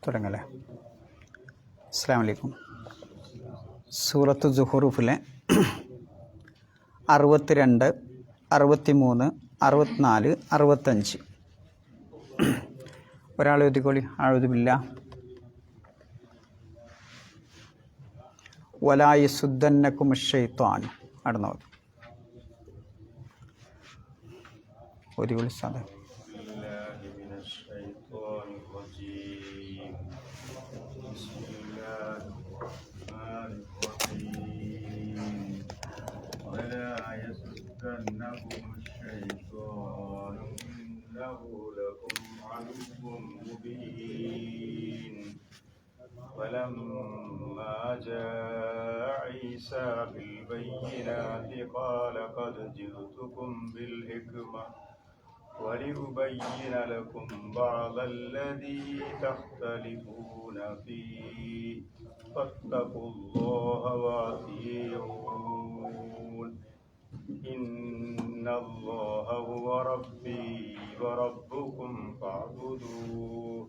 തുടങ്ങല്ലേ. അസ്സലാമു അലൈക്കും. സൂറത്ത് സുഹ്റൂഫിലെ 62, 63, 64, 65 ഒരാൾ എഴുതിക്കോളി. അഊദു ബില്ലാഹ്. വലാ യസുദ്ദന്നകുമുശ് ശൈത്വാൻ. അടുത്ത ഒരു വിളിച്ചാൽ فلما جاء عيسى بالبينات قال قد جئتكم بالحكمة ولأبين لكم بعض الذي تختلفون فيه فاتقوا الله وأطيعون إن الله هو ربي وربكم فاعبدوه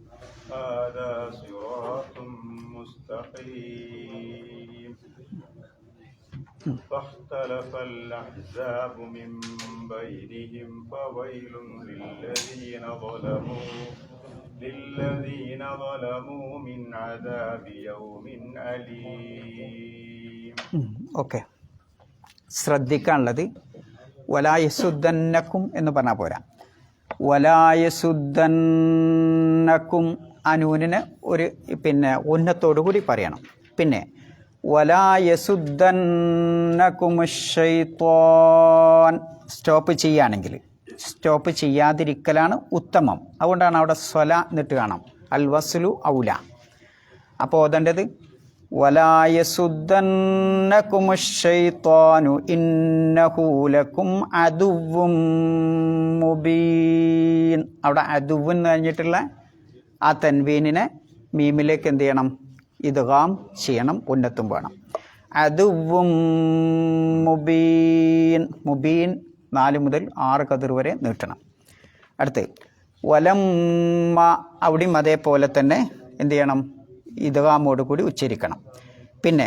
هذا صراط مستقيم فاختلف الأحزاب من بينهم فويل للذين ظلموا من عذاب يوم أليم. ഓക്കെ, ശ്രദ്ധിക്കാനുള്ളത് വലായസുദ്ദന്നക്കും എന്ന് പറഞ്ഞാൽ പോരാ. വലായസുദ്ദന്നക്കും അനൂനിന് ഒരു ഉന്നത്തോടു കൂടി പറയണം. പിന്നെ വലായസുദ്ദന്നകുമുശ് ശൈത്വാൻ സ്റ്റോപ്പ് ചെയ്യുകയാണെങ്കിൽ, സ്റ്റോപ്പ് ചെയ്യാതിരിക്കലാണ് ഉത്തമം. അതുകൊണ്ടാണ് അവിടെ സ്വല എന്നിട്ട് കാണാം, അൽ വസ്ലു ഔല. അപ്പോൾ ഓതേണ്ടത് വലായസുദ്ദന്നകുമുശ് ശൈത്വാനു ഇന്നഹു ലക്കും അദുവ്വും മുബീൻ. അവിടെ അദുവ്വ് എന്ന് കഴിഞ്ഞിട്ടുള്ള ആ തൻവീനിനെ മീമിലേക്ക് എന്ത് ചെയ്യണം? ഇദ്ഗാം ചെയ്യണം, ഉന്നത്തും വേണം. അദുവ്വും മുബീൻ. മുബീൻ 4 മുതൽ 6 കതിർ വരെ നീട്ടണം. അടുത്ത് വലമ്മ, അവിടെയും അതേപോലെ തന്നെ എന്ത് ചെയ്യണം? ഇദ്ഗാമോട് കൂടി ഉച്ചരിക്കണം. പിന്നെ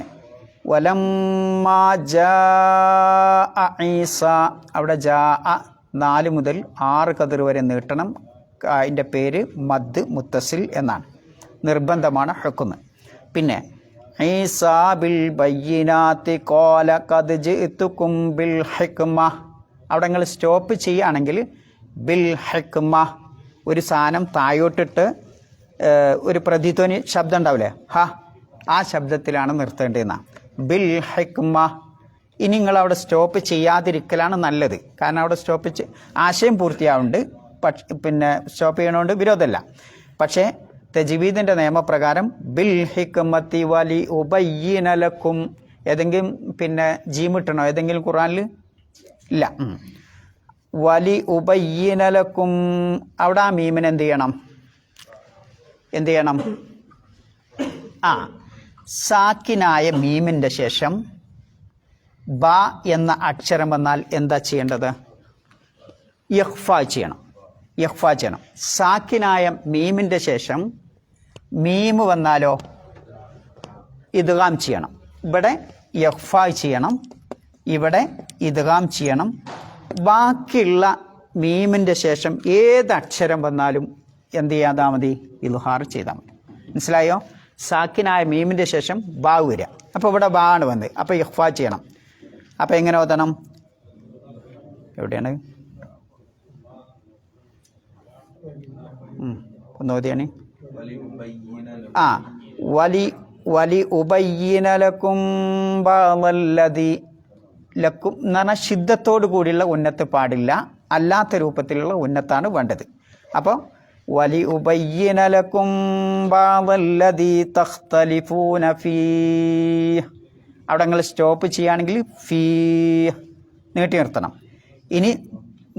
വലമ്മ ജാഅ ഈസ, അവിടെ ജാഅ 4 മുതൽ 6 കതിർ വരെ നീട്ടണം. അതിൻ്റെ പേര് മദ് മുത്തസിൽ എന്നാണ്, നിർബന്ധമാണ് ഹുക്മ്. പിന്നെ ഈസാ ബിൽ ബയ്യിനാത്തി ഖാല ഖദ് ജിഅ്തുകും ബിൽ ഹിക്മ. അവിടെ നിങ്ങൾ സ്റ്റോപ്പ് ചെയ്യുകയാണെങ്കിൽ ബിൽ ഹിക്മ, ഒരു സാധനം താഴോട്ടിട്ട് ഒരു പ്രതിധ്വനി ശബ്ദം ഉണ്ടാവില്ലേ, ഹ, ആ ശബ്ദത്തിലാണ് നിർത്തേണ്ടതെന്നാണ്. ബിൽ ഹിക്മ. ഇനി നിങ്ങൾ അവിടെ സ്റ്റോപ്പ് ചെയ്യാതിരിക്കലാണ് നല്ലത്. കാരണം അവിടെ സ്റ്റോപ്പ് ആശയം പൂർത്തിയാവുന്നുണ്ട്, പിന്നെ സ്റ്റോപ്പ് ചെയ്യണോണ്ട് വിരോധമല്ല. പക്ഷേ തജ്വീദിൻ്റെ നിയമപ്രകാരം ബിൽ ഹിക്മത്തി വലി ഉബയ്യിന ലക്കും, ഏതെങ്കിലും ജീമിട്ടണോ ഏതെങ്കിലും ഖുർആനിൽ? ഇല്ല. വലി ഉബയ്യിന ലക്കും, അവിടെ ആ മീമിന് എന്ത് ചെയ്യണം? സാക്കിനായ മീമിൻ്റെ ശേഷം ബ എന്ന അക്ഷരം വന്നാൽ എന്താ ചെയ്യേണ്ടത്? ഇഖ്ഫാ ചെയ്യണം. സാക്കിനായ മീമിൻ്റെ ശേഷം മീമ് വന്നാലോ ഇദ്ഗാം ചെയ്യണം. ഇവിടെ ഇഖ്ഫാ ചെയ്യണം, ഇവിടെ ഇദ്ഗാം ചെയ്യണം. ബാക്കിയുള്ള മീമിൻ്റെ ശേഷം ഏത് അക്ഷരം വന്നാലും എന്ത് ചെയ്യാതാ മതി? ഇൽഹാർ ചെയ്താൽ മതി. മനസ്സിലായോ? സാക്കിനായ മീമിൻ്റെ ശേഷം ബാ വരിക. അപ്പോൾ ഇവിടെ ബാ ആണ് വന്നത്, അപ്പോൾ ഇഖ്ഫാ ചെയ്യണം. അപ്പോൾ എങ്ങനെ ഓതണം? എവിടെയാണ് ഒന്ന് ഓതിയാണ്? വലി ഉബയ്യിന ലക്കും ബഅദല്ലദി. ലക്കും എന്ന് പറഞ്ഞാൽ ശിദ്ധത്തോടു കൂടിയുള്ള ഉന്നത്ത് പാടില്ല, അല്ലാത്ത രൂപത്തിലുള്ള ഉന്നത്താണ് വേണ്ടത്. അപ്പോൾ വലി ഉബയ്യിന ലക്കും ബഅദല്ലദി തഖ്തലിഫൂന ഫീഹ്. അവിടെ നിങ്ങൾ സ്റ്റോപ്പ് ചെയ്യുകയാണെങ്കിൽ ഫീ നീട്ടി നിർത്തണം. ഇനി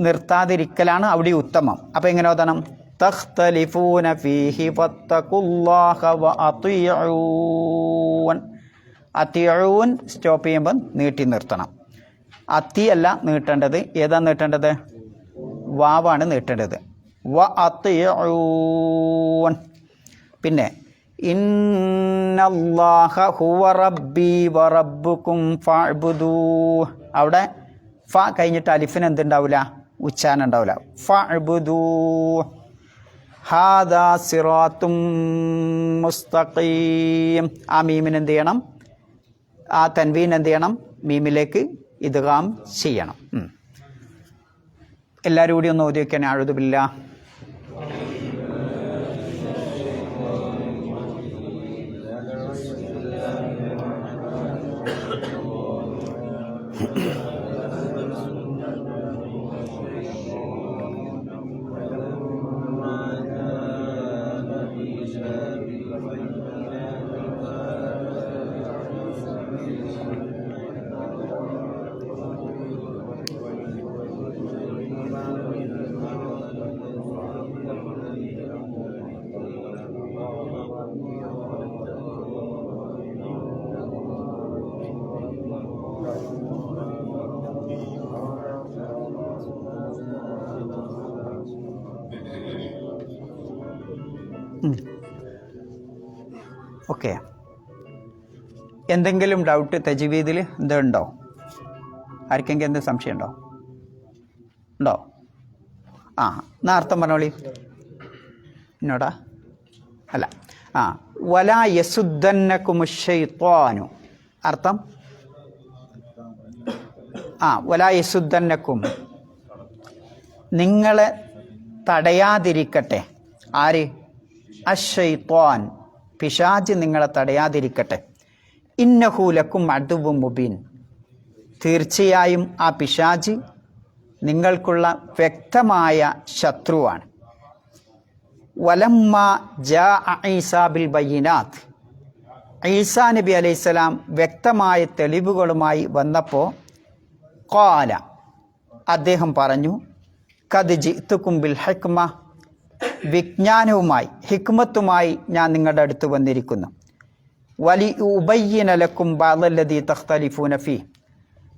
നിർത്താതിരിക്കലാണ് അവിടെ ഉത്തമം. അപ്പോൾ എങ്ങനെ ഓതണം? തഖ്തലിഫൂന ഫീഹി ഫത്തഖുല്ലാഹ വഅതിഊൻ. അത്തിഊൻ സ്റ്റോപ്പ് ചെയ്യുമ്പോൾ നീട്ടി നിർത്തണം. അത്തി അല്ല നീട്ടേണ്ടത്, ഏതാ നീട്ടേണ്ടത്? വാവാണ് നീട്ടേണ്ടത്. വഅതിഊൻ. പിന്നെ ഇന്നല്ലാഹ ഹുവ റബ്ബി വ റബ്ബുക്കും ഫഅ്ബുദൂ. അവിടെ ഫ കഴിഞ്ഞിട്ട് അലിഫിന് എന്തുണ്ടാവില്ല? ഉച്ചാരണം ഉണ്ടാവില്ല. ഫഅ്ബുദൂ ഹാദാ സിറാത്തും മുസ്തഖീം. ആ മീമിന് എന്ത് ചെയ്യണം? ആ തൻവീൻ എന്ത് ചെയ്യണം? മീമിലേക്ക് ഇദ്ഗാം ചെയ്യണം. എല്ലാവരും കൂടി ഒന്ന് ഓതി വയ്ക്കാൻ. അഊദു ബില്ലാഹ്. ഓക്കെ. എന്തെങ്കിലും ഡൗട്ട് തജ്വീദിൽ എന്തുണ്ടോ? ആർക്കെങ്കിലും എന്ത് സംശയം ഉണ്ടോ? എന്നാ അർത്ഥം പറഞ്ഞോളി. എന്നോടാ അല്ല. വലാ യസുദ്ദന്നകും ശൈത്വാനു. അർത്ഥം വലാ യസുദ്ദന്നകും, നിങ്ങളെ തടയാതിരിക്കട്ടെ. ആര്? അശ്ശൈത്വാൻ, പിശാച് നിങ്ങളെ തടയാതിരിക്കട്ടെ. ഇന്നഹു ലക്കും അദുവ്വും മുബീൻ, തീർച്ചയായും ആ പിശാച് നിങ്ങൾക്കുള്ള വ്യക്തമായ ശത്രുവാണ്. വലമ്മ ജാഅ ഈസാ ബിൽ ബയ്യിനാത്ത്, ഈസാ നബി അലൈഹിസ്സലാം വ്യക്തമായ തെളിവുകളുമായി വന്നപ്പോൾ ഖാല, അദ്ദേഹം പറഞ്ഞു, ഖദ് ജിഅ്തുകും ബിൽ ഹിക്മ, വിജ്ഞാനവുമായി ഹിക്മത്തുമായി ഞാൻ നിങ്ങളുടെ അടുത്ത് വന്നിരിക്കുന്നു. വലി ഉബയ്യിന ലക്കും ബഅദല്ലദീ തഖ്തലിഫൂന ഫീ,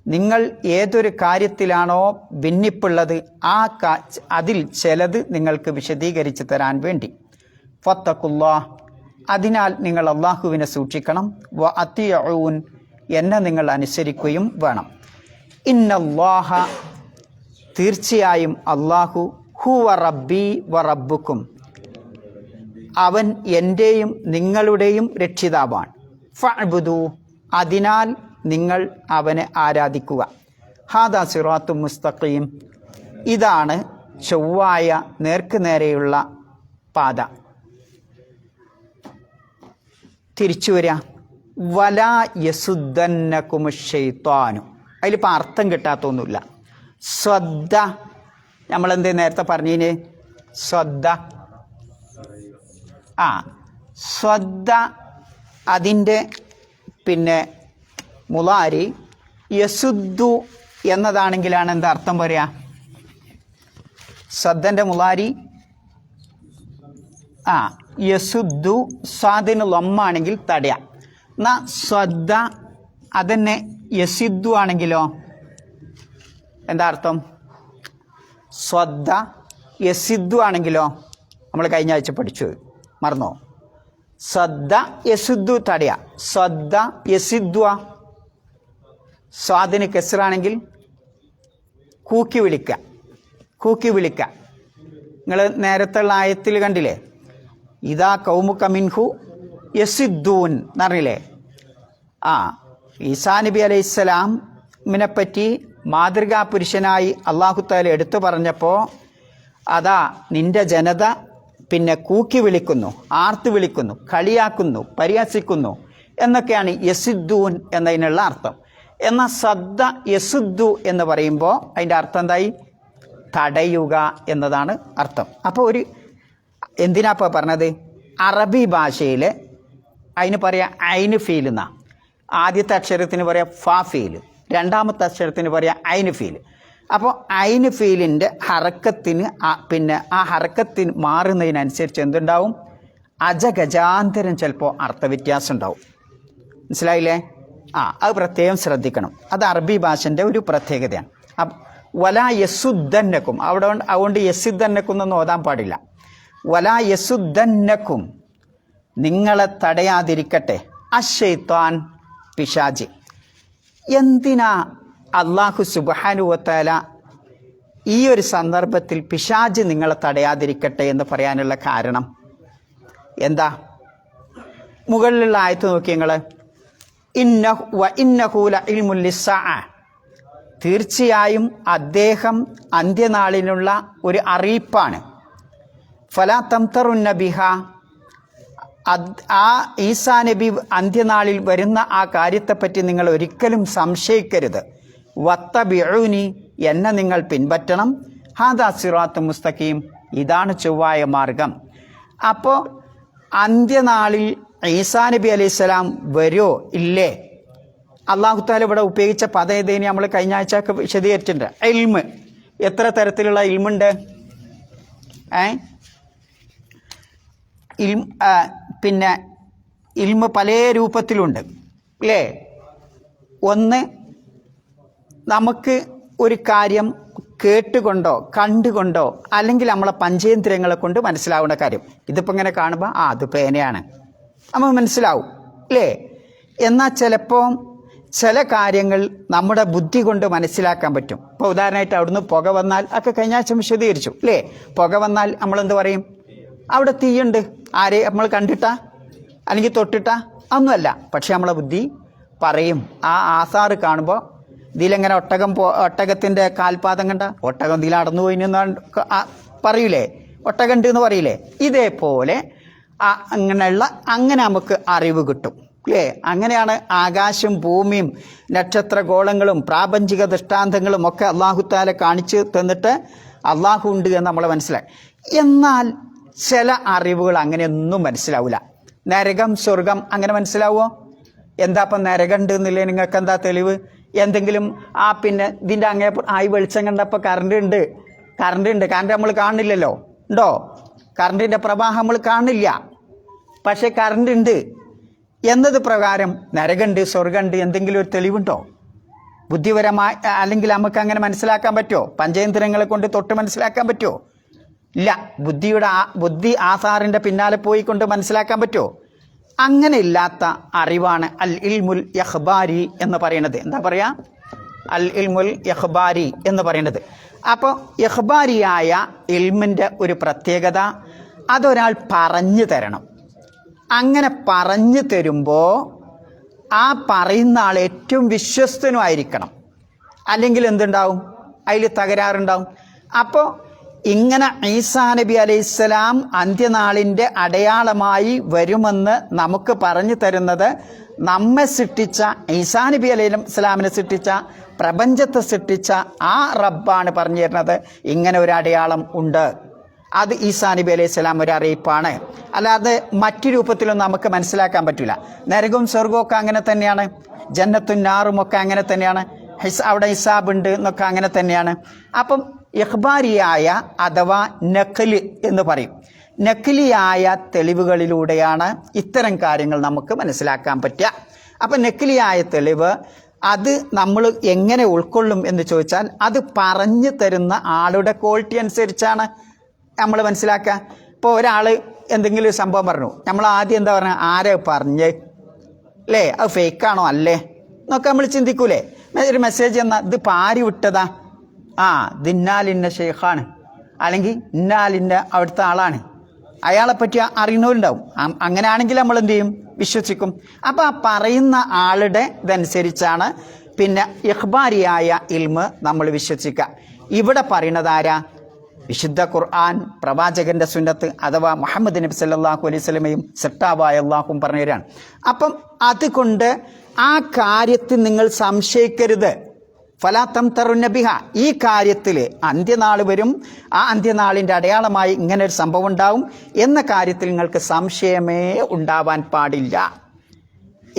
നിങ്ങൾ ഏതൊരു കാര്യത്തിലാണോ ഭിന്നിപ്പുള്ളത് അതിൽ ചിലത് നിങ്ങൾക്ക് വിശദീകരിച്ച് തരാൻ വേണ്ടി. ഫത്തഖുല്ലാഹ്, അതിനാൽ നിങ്ങൾ അള്ളാഹുവിനെ സൂക്ഷിക്കണം. വ അത്തിയഊൻ, എന്നെ നിങ്ങൾ അനുസരിക്കുകയും വേണം. ഇന്നല്ലാഹ, തീർച്ചയായും അള്ളാഹു, ഹുവ റബ്ബി വ റബ്ബുക്കും, അവൻ എൻ്റെയും നിങ്ങളുടെയും രക്ഷിതാവാണ്. ഫഅ്ബുദൂ, അതിനാൽ നിങ്ങൾ അവനെ ആരാധിക്കുക. ഹാദാ സിറാത്തും മുസ്തഖീം, ഇതാണ് ചൊവ്വായ നേർക്കുനേരെയുള്ള പാത. തിരിച്ചു വരിക. വലാ യസുദ്ദന്നകും ശൈത്വാനു, അതിലിപ്പോൾ അർത്ഥം കിട്ടാത്തൊന്നുമില്ല. സ്വദ്ദ, നമ്മളെന്ത് നേരത്തെ പറഞ്ഞതിന്? സ്വദ്ദ. സ്വദ്ദ അതിൻ്റെ മുളാരി യസുദ്ദു എന്നതാണെങ്കിലാണ് എന്താ അർത്ഥം പറയാ? സദ്ദൻ്റെ മുളാരി യസുദ്ദു, സ്വാദിന് ലമ്മാണെങ്കിൽ തടയ. എന്നാ സ്വദ്ദ അതന്നെ യസിദ്ദു ആണെങ്കിലോ എന്താ അർത്ഥം? സ്വദ്ദ യസിദ്ദു ആണെങ്കിലോ നമ്മൾ കഴിഞ്ഞ ആഴ്ച പഠിച്ചു, മറന്നോ? സദ്ദ യസുദ്ദു തടയ, സദ്ദ യസിദ്ദു. സ്വാദിന് കെസ്റാണെങ്കിൽ കൂക്കി വിളിക്കുക, കൂക്കി വിളിക്കുക. നിങ്ങൾ നേരത്തുള്ള ആയത്തിൽ കണ്ടില്ലേ? ഇതാ കൗമുക മിൻഹു യസിദ്ദൂൻ എന്നറിയില്ലേ? ഈസാ നബി അലൈഹിസ്സലാമിനെ പറ്റി മാതൃകാ പുരുഷനായി അല്ലാഹു തആല എടുത്തു പറഞ്ഞപ്പോൾ അതാ നിന്റെ ജനത കൂക്കി വിളിക്കുന്നു, ആർത്ത് വിളിക്കുന്നു, കളിയാക്കുന്നു, പരിഹസിക്കുന്നു എന്നൊക്കെയാണ് യസിദ്ദൂൻ എന്നതിനുള്ള അർത്ഥം. എന്നാൽ സദ്ദ യസുദ്ദു എന്ന് പറയുമ്പോൾ അതിൻ്റെ അർത്ഥം എന്തായി? തടയുക എന്നതാണ് അർത്ഥം. അപ്പോൾ എന്തിനാ ഇപ്പോൾ പറഞ്ഞത്? അറബി ഭാഷയിൽ അതിന് പറയാം ഐന് ഫീൽ എന്നാ. ആദ്യത്തെ അക്ഷരത്തിന് പറയാം ഫാ ഫീൽ, രണ്ടാമത്തെ അക്ഷരത്തിന് പറയാം ഐന് ഫീൽ. അപ്പോൾ ഐന് ഫീലിൻ്റെ ഹറക്കത്തിന് ആ ഹറക്കത്തിന് മാറുന്നതിനനുസരിച്ച് എന്തുണ്ടാവും? അജഗജാന്തരം ചിലപ്പോൾ അർത്ഥവ്യത്യാസം ഉണ്ടാവും. മനസ്സിലായില്ലേ? അത് പ്രത്യേകം ശ്രദ്ധിക്കണം. അത് അറബി ഭാഷൻ്റെ ഒരു പ്രത്യേകതയാണ്. വലാ യസുദ്ദന്നക്കും, അതുകൊണ്ട് യസുദ്ദന്നക്കും എന്നൊന്നും ഓതാൻ പാടില്ല. വലാ യസുദ്ദന്നക്കും, നിങ്ങളെ തടയാതിരിക്കട്ടെ അശ്ശൈത്വാൻ പിശാച്. എന്തിനാ അല്ലാഹു സുബ്ഹാനഹു വ തആല ഈ ഒരു സന്ദർഭത്തിൽ പിശാച് നിങ്ങളെ തടയാതിരിക്കട്ടെ എന്ന് പറയാനുള്ള കാരണം എന്താ? മുകളിലുള്ള ആയത്ത് നോക്കി നിങ്ങൾ. ഇന്നഹു ലഇൽമുൽ ലിസ്സാഅ, തീർച്ചയായും അദ്ദേഹം അന്ത്യനാളിനുള്ള ഒരു അറിയിപ്പാണ്. ഫലാ തംതറുന്ന ബിഹ, ആ ഈസാ നബി അന്ത്യനാളിൽ വരുന്ന ആ കാര്യത്തെപ്പറ്റി നിങ്ങൾ ഒരിക്കലും സംശയിക്കരുത്. വത്തബിഊനി, എന്നെ നിങ്ങൾ പിൻപറ്റണം. ഹാദാ സിറാത്തും മുസ്തഖീം, ഇതാണ് ചൊവ്വായ മാർഗം. അപ്പോൾ അന്ത്യനാളിൽ ഈസാ നബി അലൈഹിസ്സലാം വരുമോ ഇല്ലേ? അല്ലാഹു തആല ഇവിടെ ഉപയോഗിച്ച പദം ഏതേനി നമ്മൾ കഴിഞ്ഞ ആഴ്ചയൊക്കെ വിശദീകരിച്ചിട്ടുണ്ട്. ഇൽമ്, എത്ര തരത്തിലുള്ള ഇൽമുണ്ട്? പിന്നെ ഇൽമ് പല രൂപത്തിലുണ്ട് അല്ലേ? ഒന്ന്, നമുക്ക് ഒരു കാര്യം കേട്ടുകൊണ്ടോ കണ്ടുകൊണ്ടോ അല്ലെങ്കിൽ നമ്മളെ പഞ്ചേന്ദ്രിയങ്ങളെ കൊണ്ട് മനസ്സിലാവുന്ന കാര്യം. ഇതിപ്പോൾ ഇങ്ങനെ കാണുമ്പോൾ അത് പേനയാണ്, നമുക്ക് മനസ്സിലാവും അല്ലേ? എന്നാൽ ചിലപ്പോൾ ചില കാര്യങ്ങൾ നമ്മുടെ ബുദ്ധി കൊണ്ട് മനസ്സിലാക്കാൻ പറ്റും. ഇപ്പോൾ ഉദാഹരണമായിട്ട് അവിടുന്ന് പുക വന്നാൽ, ഒക്കെ കഴിഞ്ഞ ആഴ്ച വിശദീകരിച്ചു അല്ലേ? പുക വന്നാൽ നമ്മളെന്ത് പറയും? അവിടെ തീയുണ്ട്. ആരെ നമ്മൾ കണ്ടിട്ടാ അല്ലെങ്കിൽ തൊട്ടിട്ടാ? ഒന്നുമല്ല. പക്ഷെ നമ്മളെ ബുദ്ധി പറയും. ആ ആസാറ് കാണുമ്പോൾ ഇതിലെങ്ങനെ ഒട്ടകത്തിൻ്റെ കാൽപാദം കണ്ട ഒട്ടകം ഇതിൽ അടന്നു പോയി പറയൂലേ? ഒട്ടകം ഉണ്ട് എന്ന് പറയില്ലേ? ഇതേപോലെ അങ്ങനെ നമുക്ക് അറിവ് കിട്ടും അല്ലേ? അങ്ങനെയാണ് ആകാശം ഭൂമിയും നക്ഷത്രഗോളങ്ങളും പ്രാപഞ്ചിക ദൃഷ്ടാന്തങ്ങളും ഒക്കെ അല്ലാഹു തആല കാണിച്ചു തന്നിട്ട് അല്ലാഹു ഉണ്ട് എന്ന് നമ്മൾ മനസ്സിലായി. എന്നാൽ ചില അറിവുകൾ അങ്ങനെയൊന്നും മനസ്സിലാവില്ല. നരകം സ്വർഗം അങ്ങനെ മനസ്സിലാവുമോ? എന്താ ഇപ്പം നരകം ഉണ്ട് എന്നില്ലേ? നിങ്ങൾക്ക് എന്താ തെളിവ്? എന്തെങ്കിലും പിന്നെ ഇതിൻ്റെ അങ്ങേ ആയി വെളിച്ചം കണ്ടപ്പോൾ കറണ്ട് ഉണ്ട്. കറണ്ട് നമ്മൾ കാണില്ലല്ലോ. ഉണ്ടോ? കറണ്ടിൻ്റെ പ്രവാഹം നമ്മൾ കാണില്ല. പക്ഷെ കറണ്ട് ഉണ്ട് എന്നത് പ്രകാരം നരകമുണ്ട് സ്വർഗമുണ്ട് എന്തെങ്കിലും ഒരു തെളിവുണ്ടോ? ബുദ്ധിപരമായി അല്ലെങ്കിൽ നമുക്ക് അങ്ങനെ മനസ്സിലാക്കാൻ പറ്റുമോ? പഞ്ചേന്ദ്രിയങ്ങളെ കൊണ്ട് തൊട്ട് മനസ്സിലാക്കാൻ പറ്റുമോ? ഇല്ല. ബുദ്ധി ആസാറിൻ്റെ പിന്നാലെ പോയി കൊണ്ട് മനസ്സിലാക്കാൻ പറ്റുമോ? അങ്ങനെ ഇല്ലാത്ത അറിവാണ് അൽ ഇൽമുൽ ഇഖ്ബാരി എന്ന് പറയുന്നത്. എന്താ പറയാ? അൽ ഇൽമുൽ ഇഖ്ബാരി എന്ന് പറയുന്നത്. അപ്പോൾ ഇഖ്ബാരിയായ ഇൽമിൻ്റെ ഒരു പ്രത്യേകത, അതൊരാൾ പറഞ്ഞു തരണം. അങ്ങനെ പറഞ്ഞു തരുമ്പോൾ ആ പറയുന്ന ആൾ ഏറ്റവും വിശ്വസ്തനുമായിരിക്കണം. അല്ലെങ്കിൽ എന്തുണ്ടാവും? അതിൽ തകരാറുണ്ടാവും. അപ്പോൾ ഇങ്ങനെ ഈസാ നബി അലൈഹിസ്സലാം അന്ത്യനാളിൻ്റെ അടയാളമായി വരുമെന്ന് നമുക്ക് പറഞ്ഞു തരുന്നത് നമ്മെ സൃഷ്ടിച്ച ഈസാ നബി അലൈഹിസ്സലാമിനെ സൃഷ്ടിച്ച പ്രപഞ്ചത്തെ സൃഷ്ടിച്ച ആ റബ്ബാണ് പറഞ്ഞു തരുന്നത് ഇങ്ങനെ ഒരു അടയാളം ഉണ്ട്. അത് ഈസാ നബി അലൈഹിസ്സലാം ഒരു അറിയിപ്പാണ്. അല്ലാതെ മറ്റു രൂപത്തിലൊന്നും നമുക്ക് മനസ്സിലാക്കാൻ പറ്റില്ല. നരകവും സ്വർഗവും ഒക്കെ അങ്ങനെ തന്നെയാണ്. ജന്നത്തും നാറും ഒക്കെ അങ്ങനെ തന്നെയാണ്. അവിടെ ഹിസാബ് ഉണ്ട് എന്നൊക്കെ അങ്ങനെ തന്നെയാണ്. അപ്പം ഇഖ്ബാരിയായ അഥവാ നഖ്ലി എന്ന് പറയും. നഖ്ലിയായ തെളിവുകളിലൂടെയാണ് ഇത്തരം കാര്യങ്ങൾ നമുക്ക് മനസ്സിലാക്കാൻ പറ്റുക. അപ്പം നഖ്ലിയായ തെളിവ് അത് നമ്മൾ എങ്ങനെ ഉൾക്കൊള്ളും എന്ന് ചോദിച്ചാൽ അത് പറഞ്ഞു തരുന്ന ആളുടെ ക്വാളിറ്റി അനുസരിച്ചാണ് നമ്മൾ മനസ്സിലാക്കുക. ഇപ്പോൾ ഒരാൾ എന്തെങ്കിലും സംഭവം പറഞ്ഞു, നമ്മൾ ആദ്യം എന്താ പറഞ്ഞ ആരെ പറഞ്ഞ് അല്ലേ? അത് ഫേക്കാണോ അല്ലേ എന്നൊക്കെ നമ്മൾ ചിന്തിക്കൂലേ? ഒരു മെസ്സേജ് എന്നാൽ ഇത് പാരി വിട്ടതാ, ഇത് ഇന്നാലിൻ്റെ ഷെയ്ഖാണ്, അല്ലെങ്കിൽ ഇന്നാലിൻ്റെ അവിടുത്തെ ആളാണ്, അയാളെപ്പറ്റി അറിയുന്നവരുണ്ടാവും. അങ്ങനെയാണെങ്കിൽ നമ്മൾ എന്ത് ചെയ്യും? വിശ്വസിക്കും. അപ്പോൾ ആ പറയുന്ന ആളുടെ ഇതനുസരിച്ചാണ് പിന്നെ ഇഖ്ബാരിയായ ഇൽമ് നമ്മൾ വിശ്വസിക്കുക. ഇവിടെ പറയുന്നത് ആരാ? വിശുദ്ധ ഖുർആൻ, പ്രവാചകന്റെ സുന്നത്ത് അഥവാ മുഹമ്മദ് നബി സല്ലല്ലാഹു അലൈഹി വസല്ലമയും സട്ടാവായ അല്ലാഹുവും പറഞ്ഞു തരാണ്. അപ്പം അതുകൊണ്ട് ആ കാര്യത്തിൽ നിങ്ങൾ സംശയിക്കരുത്. ഫലാ തംതറുന്ന ബിഹ, ഈ കാര്യത്തിൽ അന്ത്യനാൾ വരും, ആ അന്ത്യനാളിൻ്റെ അടയാളമായി ഇങ്ങനെ ഒരു സംഭവം ഉണ്ടാവും എന്ന കാര്യത്തിൽ നിങ്ങൾക്ക് സംശയമേ ഉണ്ടാവാൻ പാടില്ല.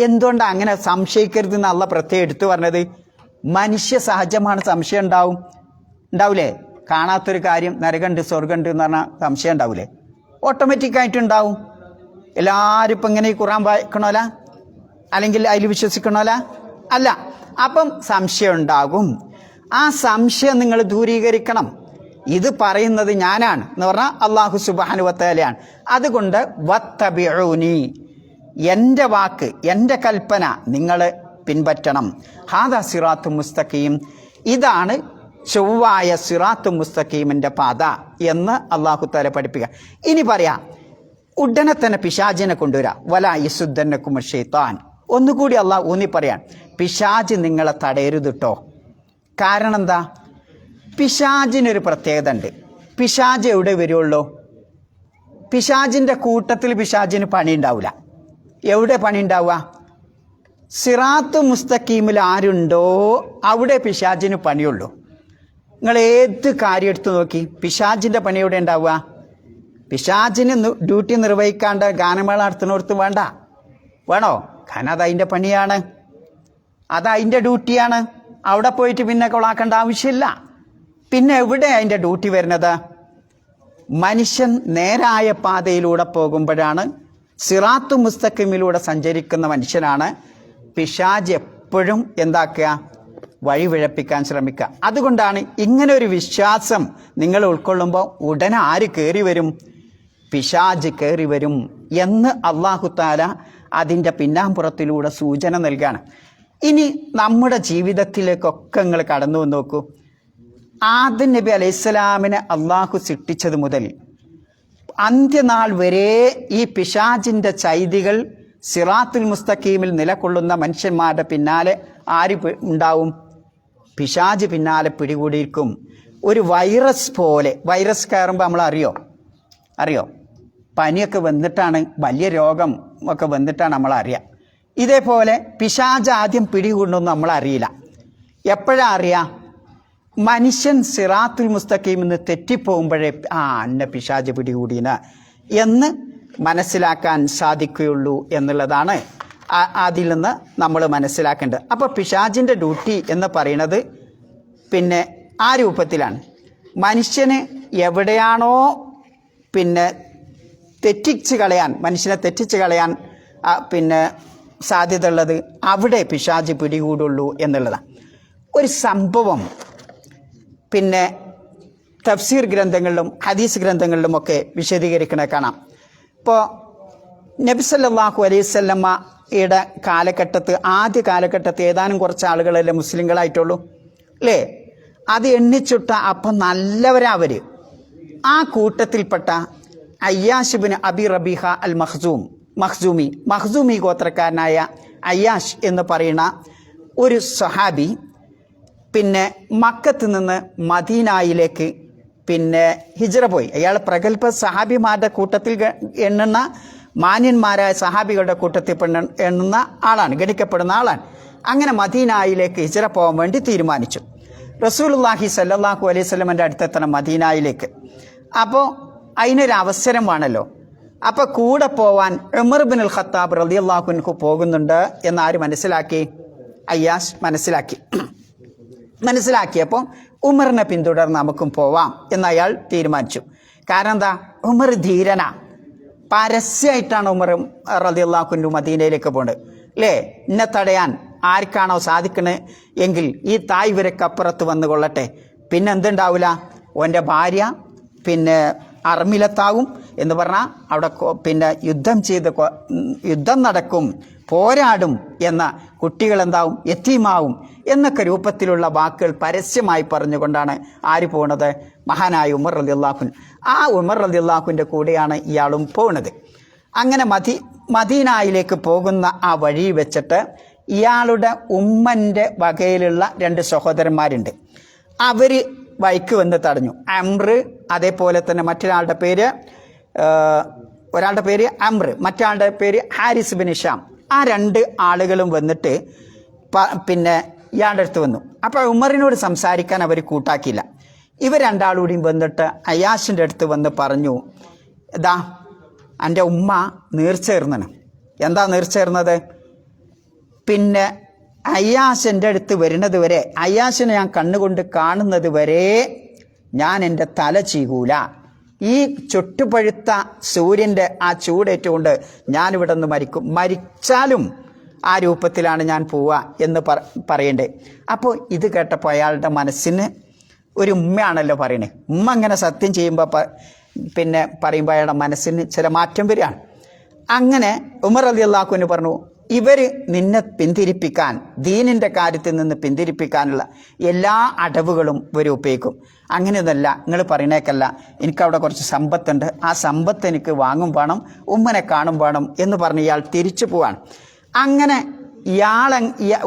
എന്തുകൊണ്ടാണ് അങ്ങനെ സംശയിക്കരുത് എന്ന് അള്ളാഹ് പ്രത്യേകം എടുത്തു പറഞ്ഞത്? മനുഷ്യ സഹജമാണ് സംശയം ഉണ്ടാവില്ലേ? കാണാത്തൊരു കാര്യം നരകമുണ്ട് സ്വർഗമുണ്ട് എന്ന് പറഞ്ഞാൽ സംശയം ഉണ്ടാവില്ലേ? ഓട്ടോമാറ്റിക്കായിട്ടുണ്ടാവും. എല്ലാവരും ഇപ്പം ഇങ്ങനെ ഈ ഖുർആൻ വായിക്കണോല അല്ലെങ്കിൽ അതിൽ വിശ്വസിക്കണോല അല്ല. അപ്പം സംശയം ഉണ്ടാകും. ആ സംശയം നിങ്ങൾ ദൂരീകരിക്കണം. ഇത് പറയുന്നത് ഞാനാണ് എന്ന് പറഞ്ഞാൽ അല്ലാഹു സുബ്ഹാനഹു വ തആലയാണ്. അതുകൊണ്ട് വത്തബിഊനി, എൻ്റെ വാക്ക്, എൻ്റെ കൽപ്പന നിങ്ങൾ പിൻപറ്റണം. ഹാദാ സിറാത്തു മുസ്തഖീം, ഇതാണ് ചൊവ്വായ സിറാത്തു മുസ്തഖീമിൻ്റെ പാത എന്ന് അല്ലാഹു തആല പഠിപ്പിക്കുക. ഇനി പറയാം, ഉടനെ തന്നെ പിശാചിനെ കൊണ്ടുവരാം. വലാ യസുദ്ദന്നകും ശൈത്താൻ, ഒന്നുകൂടി അള്ളാഹ് ഊന്നി പറയാൻ, പിശാച് നിങ്ങളെ തടയരുത് കേട്ടോ. കാരണം എന്താ? പിശാചിനൊരു പ്രത്യേകത ഉണ്ട്. പിശാച് എവിടെ വരുള്ളൂ? പിശാചിൻ്റെ കൂട്ടത്തിൽ പിശാചിന് പണി ഉണ്ടാവില്ല. എവിടെ പണി ഉണ്ടാവുക? സിറാത്ത് മുസ്തഖീമിൽ ആരുണ്ടോ അവിടെ പിശാചിന് പണിയുള്ളൂ. നിങ്ങൾ ഏത് കാര്യം എടുത്തു നോക്കി, പിശാചിൻ്റെ പണി എവിടെ ഉണ്ടാവുക? പിശാചിന് ഡ്യൂട്ടി നിർവഹിക്കാണ്ട് ഗാനമേള നടത്തുന്നിടത്ത് വേണോ? കാരണം അതതിൻ്റെ പണിയാണ്, അതതിൻ്റെ ഡ്യൂട്ടിയാണ്. അവിടെ പോയിട്ട് പിന്നെ കൊളാക്കേണ്ട ആവശ്യമില്ല. പിന്നെ എവിടെ അതിൻ്റെ ഡ്യൂട്ടി വരുന്നത്? മനുഷ്യൻ നേരായ പാതയിലൂടെ പോകുമ്പോഴാണ്, സിറാത്തു മുസ്തഖീമിലൂടെ സഞ്ചരിക്കുന്ന മനുഷ്യനാണ് പിശാച് എപ്പോഴും എന്താക്കുക? വഴി പിഴപ്പിക്കാൻ ശ്രമിക്കുക. അതുകൊണ്ടാണ് ഇങ്ങനെ ഒരു വിശ്വാസം നിങ്ങൾ ഉൾക്കൊള്ളുമ്പോൾ ഉടനെ ആര് കയറി വരും? പിശാച് കയറി വരും എന്ന് അല്ലാഹു തആല അതിൻ്റെ പിന്നാമ്പുറത്തിലൂടെ സൂചന നൽകുകയാണ്. ഇനി നമ്മുടെ ജീവിതത്തിലേക്കൊക്കെ നിങ്ങൾ കടന്നു വന്ന് നോക്കൂ. ആദം നബി അലൈഹിസ്സലാമിനെ അള്ളാഹു സൃഷ്ടിച്ചത് മുതൽ അന്ത്യനാൾ വരെ ഈ പിശാചിൻ്റെ ചൈതികൾ സിറാത്തുൽ മുസ്തഖീമിൽ നിലകൊള്ളുന്ന മനുഷ്യന്മാരുടെ പിന്നാലെ ആര് ഉണ്ടാവും? പിശാച് പിന്നാലെ പിടികൂടിയിരിക്കും. ഒരു വൈറസ് പോലെ. വൈറസ് കയറുമ്പോൾ നമ്മൾ അറിയോ പനിയൊക്കെ വന്നിട്ടാണ്, വലിയ രോഗം ഒക്കെ വന്നിട്ടാണ് നമ്മൾ അറിയുക. ഇതേപോലെ പിശാച് ആദ്യം പിടികൂടണമെന്ന് നമ്മൾ അറിയില്ല. എപ്പോഴാണ് അറിയാം? മനുഷ്യൻ സിറാത്തുൽ മുസ്തഖീമിൽ നിന്ന് തെറ്റിപ്പോകുമ്പോഴേ എന്നെ പിശാച് പിടികൂടിന എന്ന് മനസ്സിലാക്കാൻ സാധിക്കുകയുള്ളൂ എന്നുള്ളതാണ് അതിൽ നിന്ന് നമ്മൾ മനസ്സിലാക്കേണ്ടത്. അപ്പോൾ പിശാചിൻ്റെ ഡ്യൂട്ടി എന്ന് പറയുന്നത് പിന്നെ ആ രൂപത്തിലാണ്. മനുഷ്യന് എവിടെയാണോ പിന്നെ മനുഷ്യനെ തെറ്റിച്ച് കളയാൻ പിന്നെ സാധ്യത ഉള്ളത് അവിടെ പിശാച് പിടികൂടുള്ളൂ എന്നുള്ളതാണ്. ഒരു സംഭവം പിന്നെ തഫ്സീർ ഗ്രന്ഥങ്ങളിലും ഹദീസ് ഗ്രന്ഥങ്ങളിലുമൊക്കെ വിശദീകരിക്കണ കാണാം. ഇപ്പോൾ നബി സല്ലല്ലാഹു അലൈഹി വസല്ലമയുടെ ആദ്യ കാലഘട്ടത്ത് ഏതാനും കുറച്ച് ആളുകളല്ലേ മുസ്ലിങ്ങളായിട്ടുള്ളൂ അല്ലേ? അത് എണ്ണിച്ചുട്ട അപ്പം നല്ലവരവർ. ആ കൂട്ടത്തിൽപ്പെട്ട അയ്യാഷ് ബിൻ അബി റബീഹ അൽ മഖ്സൂമി ഗോത്രക്കാരനായ അയ്യാഷ് എന്ന് പറയുന്ന ഒരു സ്വഹാബി പിന്നെ മക്കത്ത് നിന്ന് മദീനായിലേക്ക് പിന്നെ ഹിജ്റ പോയി. അയാൾ പ്രഗത്ഭ സഹാബിമാരുടെ കൂട്ടത്തിൽ എണ്ണുന്ന മാന്യന്മാരായ സഹാബികളുടെ കൂട്ടത്തിൽ എണ്ണുന്ന ആളാണ്, ഗണിക്കപ്പെടുന്ന ആളാണ്. അങ്ങനെ മദീനായിലേക്ക് ഹിജ്റ പോകാൻ വേണ്ടി തീരുമാനിച്ചു. റസൂലുള്ളാഹി സ്വല്ലല്ലാഹു അലൈഹി വസല്ലമയുടെ അടുത്തെത്തണം മദീനായിലേക്ക്. അപ്പോൾ അതിനൊരു അവസരം വേണമല്ലോ. അപ്പോൾ കൂടെ പോവാൻ ഉമർ ബിൻ അൽ ഖത്താബ് റളിയല്ലാഹു അൻഹു പോകുന്നുണ്ട് എന്ന് ആര് മനസ്സിലാക്കി? അയ്യാഷ് മനസ്സിലാക്കിയപ്പോൾ ഉമറിനെ പിന്തുടർന്ന് നമുക്കും പോവാം എന്ന് അയാൾ തീരുമാനിച്ചു. കാരണം എന്താ? ഉമർ ധീരനാ. പരസ്യമായിട്ടാണ് ഉമർ റളിയല്ലാഹു അൻഹു മദീനയിലേക്ക് പോകുന്നത് അല്ലേ? എന്നെ തടയാൻ ആർക്കാണോ സാധിക്കണേ എങ്കിൽ ഈ തായ് വരക്കപ്പുറത്ത് വന്നു കൊള്ളട്ടെ. പിന്നെ എന്തുണ്ടാവില്ല? ഓൻ്റെ ഭാര്യ പിന്നെ അർമിലത്താവും എന്ന് പറഞ്ഞാൽ അവിടെ പിന്നെ യുദ്ധം നടക്കും, പോരാടും എന്ന, കുട്ടികളെന്താവും, യത്തീമാവും എന്നൊക്കെ രൂപത്തിലുള്ള വാക്കുകൾ പരസ്യമായി പറഞ്ഞുകൊണ്ടാണ് ആര് പോകുന്നത്? മഹാനായ ഉമർ റളിയല്ലാഹു അൻഹു. ആ ഉമർ റളിയല്ലാഹുവിൻ്റെ കൂടെയാണ് ഇയാളും പോകുന്നത്. അങ്ങനെ മദീനായിലേക്ക് പോകുന്ന ആ വഴി വെച്ചിട്ട് ഇയാളുടെ ഉമ്മൻ്റെ വകയിലുള്ള 2 സഹോദരന്മാരുണ്ട്. അവർ വഴിക്ക് വന്ന് തടഞ്ഞു. അംർ, അതേപോലെ തന്നെ ഒരാളുടെ പേര് അംർ, മറ്റാളുടെ പേര് ഹാരിസ് ബിൻ ഹിഷാം. ആ 2 ആളുകളും വന്നിട്ട് പിന്നെ ഇയാളുടെ അടുത്ത് വന്നു. അപ്പോൾ ഉമറിനോട് സംസാരിക്കാൻ അവർ കൂട്ടാക്കിയില്ല. ഇവർ 2 ആളുകൂടിയും വന്നിട്ട് അയ്യാഷിൻ്റെ അടുത്ത് വന്ന് പറഞ്ഞു, ഇതാ എൻ്റെ ഉമ്മ നേർച്ചേർന്നാണ്. എന്താ നേർച്ചേർന്നത്? പിന്നെ അയ്യാഷ് എൻ്റെ അടുത്ത് വരുന്നത് വരെ, അയ്യാഷിനെ ഞാൻ കണ്ണുകൊണ്ട് കാണുന്നത് വരെ ഞാൻ എൻ്റെ തല ചീകൂല. ഈ ചുട്ടുപഴുത്ത സൂര്യൻ്റെ ആ ചൂടേറ്റുകൊണ്ട് ഞാനിവിടെ നിന്ന് മരിച്ചാലും ആ രൂപത്തിലാണ് ഞാൻ പോവുക എന്ന് പറയണ്ടേ. അപ്പോൾ ഇത് കേട്ടപ്പോൾ അയാളുടെ മനസ്സിന് ഒരു ഉമ്മയാണല്ലോ പറയണേ. ഉമ്മ അങ്ങനെ സത്യം ചെയ്യുമ്പോൾ പിന്നെ പറയുമ്പോൾ അയാളുടെ മനസ്സിന് ചില മാറ്റം വരികയാണ്. അങ്ങനെ ഉമർ റളിയല്ലാഹു അൻഹു പറഞ്ഞു, ഇവർ നിന്നെ പിന്തിരിപ്പിക്കാൻ, ദീനിൻ്റെ കാര്യത്തിൽ നിന്ന് പിന്തിരിപ്പിക്കാനുള്ള എല്ലാ അടവുകളും ഇവർ ഉപയോഗിക്കും. അങ്ങനെയൊന്നല്ല, നിങ്ങൾ പറയണേക്കല്ല, എനിക്കവിടെ കുറച്ച് സമ്പത്തുണ്ട്, ആ സമ്പത്ത് എനിക്ക് വാങ്ങും വേണം, ഉമ്മനെ കാണും വേണം എന്ന് പറഞ്ഞ് ഇയാൾ തിരിച്ചു പോവാണ്. അങ്ങനെ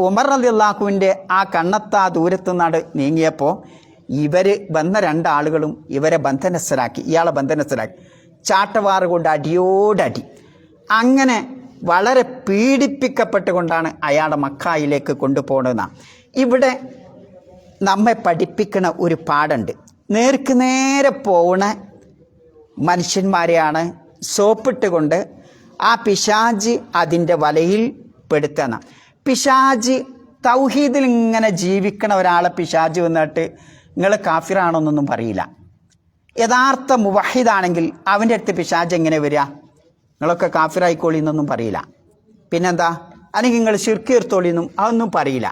ഉമർ റളിയല്ലാഹുവിൻ്റെ ആ കണ്ണെത്താ ദൂരത്തു നിന്നാണ് നീങ്ങിയപ്പോൾ ഇവർ വന്ന രണ്ടാളുകളും ഇവരെ ബന്ധനസ്ഥരാക്കി, ഇയാളെ ബന്ധനസ്ഥരാക്കി. ചാട്ടവാറ് കൊണ്ട് അടിയോടടി. അങ്ങനെ വളരെ പീഡിപ്പിക്കപ്പെട്ടുകൊണ്ടാണ് അയാളെ മക്കായിലേക്ക് കൊണ്ടുപോകുന്നതെന്നാണ്. ഇവിടെ നമ്മെ പഠിപ്പിക്കുന്ന ഒരു പാഠമുണ്ട്. നേർക്ക് നേരെ പോകുന്ന മനുഷ്യന്മാരെയാണ് സോപ്പിട്ടുകൊണ്ട് ആ പിശാജ് അതിൻ്റെ വലയിൽ പെടുത്തുന്ന. പിശാജ് തൗഹീദിൽ ഇങ്ങനെ ജീവിക്കണ ഒരാളെ പിശാജ് വന്നിട്ട് നിങ്ങൾ കാഫിറാണോന്നൊന്നും പറയില്ല. യഥാർത്ഥ മുവഹിദാണെങ്കിൽ അവൻ്റെ അടുത്ത് പിശാജ് എങ്ങനെ വരിക? നിങ്ങളൊക്കെ കാഫിറായിക്കോളി എന്നൊന്നും പറയില്ല. പിന്നെന്താ, അല്ലെങ്കിൽ നിങ്ങൾ ശിർക്ക് തീർത്തോളിയെന്നും അതൊന്നും പറയില്ല.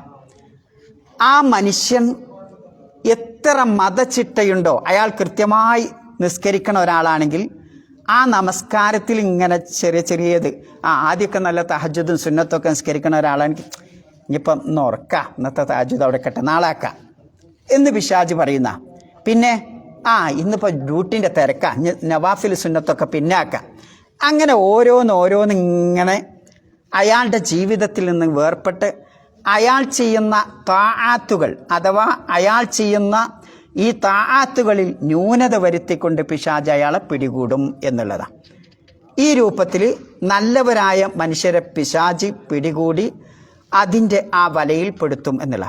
ആ മനുഷ്യൻ എത്ര മതചിട്ടയുണ്ടോ, അയാൾ കൃത്യമായി നിസ്കരിക്കണ ഒരാളാണെങ്കിൽ ആ നമസ്കാരത്തിൽ ഇങ്ങനെ ചെറിയത് ആദ്യമൊക്കെ നല്ല തഹജ്ജുദും സുന്നത്തൊക്കെ നിസ്കരിക്കണ ഒരാളാണെങ്കിൽ ഇനിയിപ്പം ഇന്ന് ഉറക്കാം, ഇന്നത്തെ തഹജ്ജുദ് അവിടെ കെട്ടെ, നാളാക്കാം എന്ന് പിശാച് പറയുന്ന. പിന്നെ ഇന്നിപ്പോൾ ഡ്യൂട്ടിൻ്റെ തിരക്കാം, നവാഫിൽ സുന്നത്തൊക്കെ പിന്നെ ആക്കാം. അങ്ങനെ ഓരോന്നിങ്ങനെ അയാളുടെ ജീവിതത്തിൽ നിന്ന് വേർപെട്ട് അയാൾ ചെയ്യുന്ന താആത്തുകൾ അഥവാ അയാൾ ചെയ്യുന്ന ഈ താആത്തുകളിൽ ന്യൂനത വരുത്തിക്കൊണ്ട് പിശാച് അയാളെ പിടികൂടും എന്നുള്ളതാണ്. ഈ രൂപത്തിൽ നല്ലവരായ മനുഷ്യരെ പിശാച് പിടികൂടി അതിൻ്റെ ആ വലയിൽ പെടുത്തും എന്നുള്ള.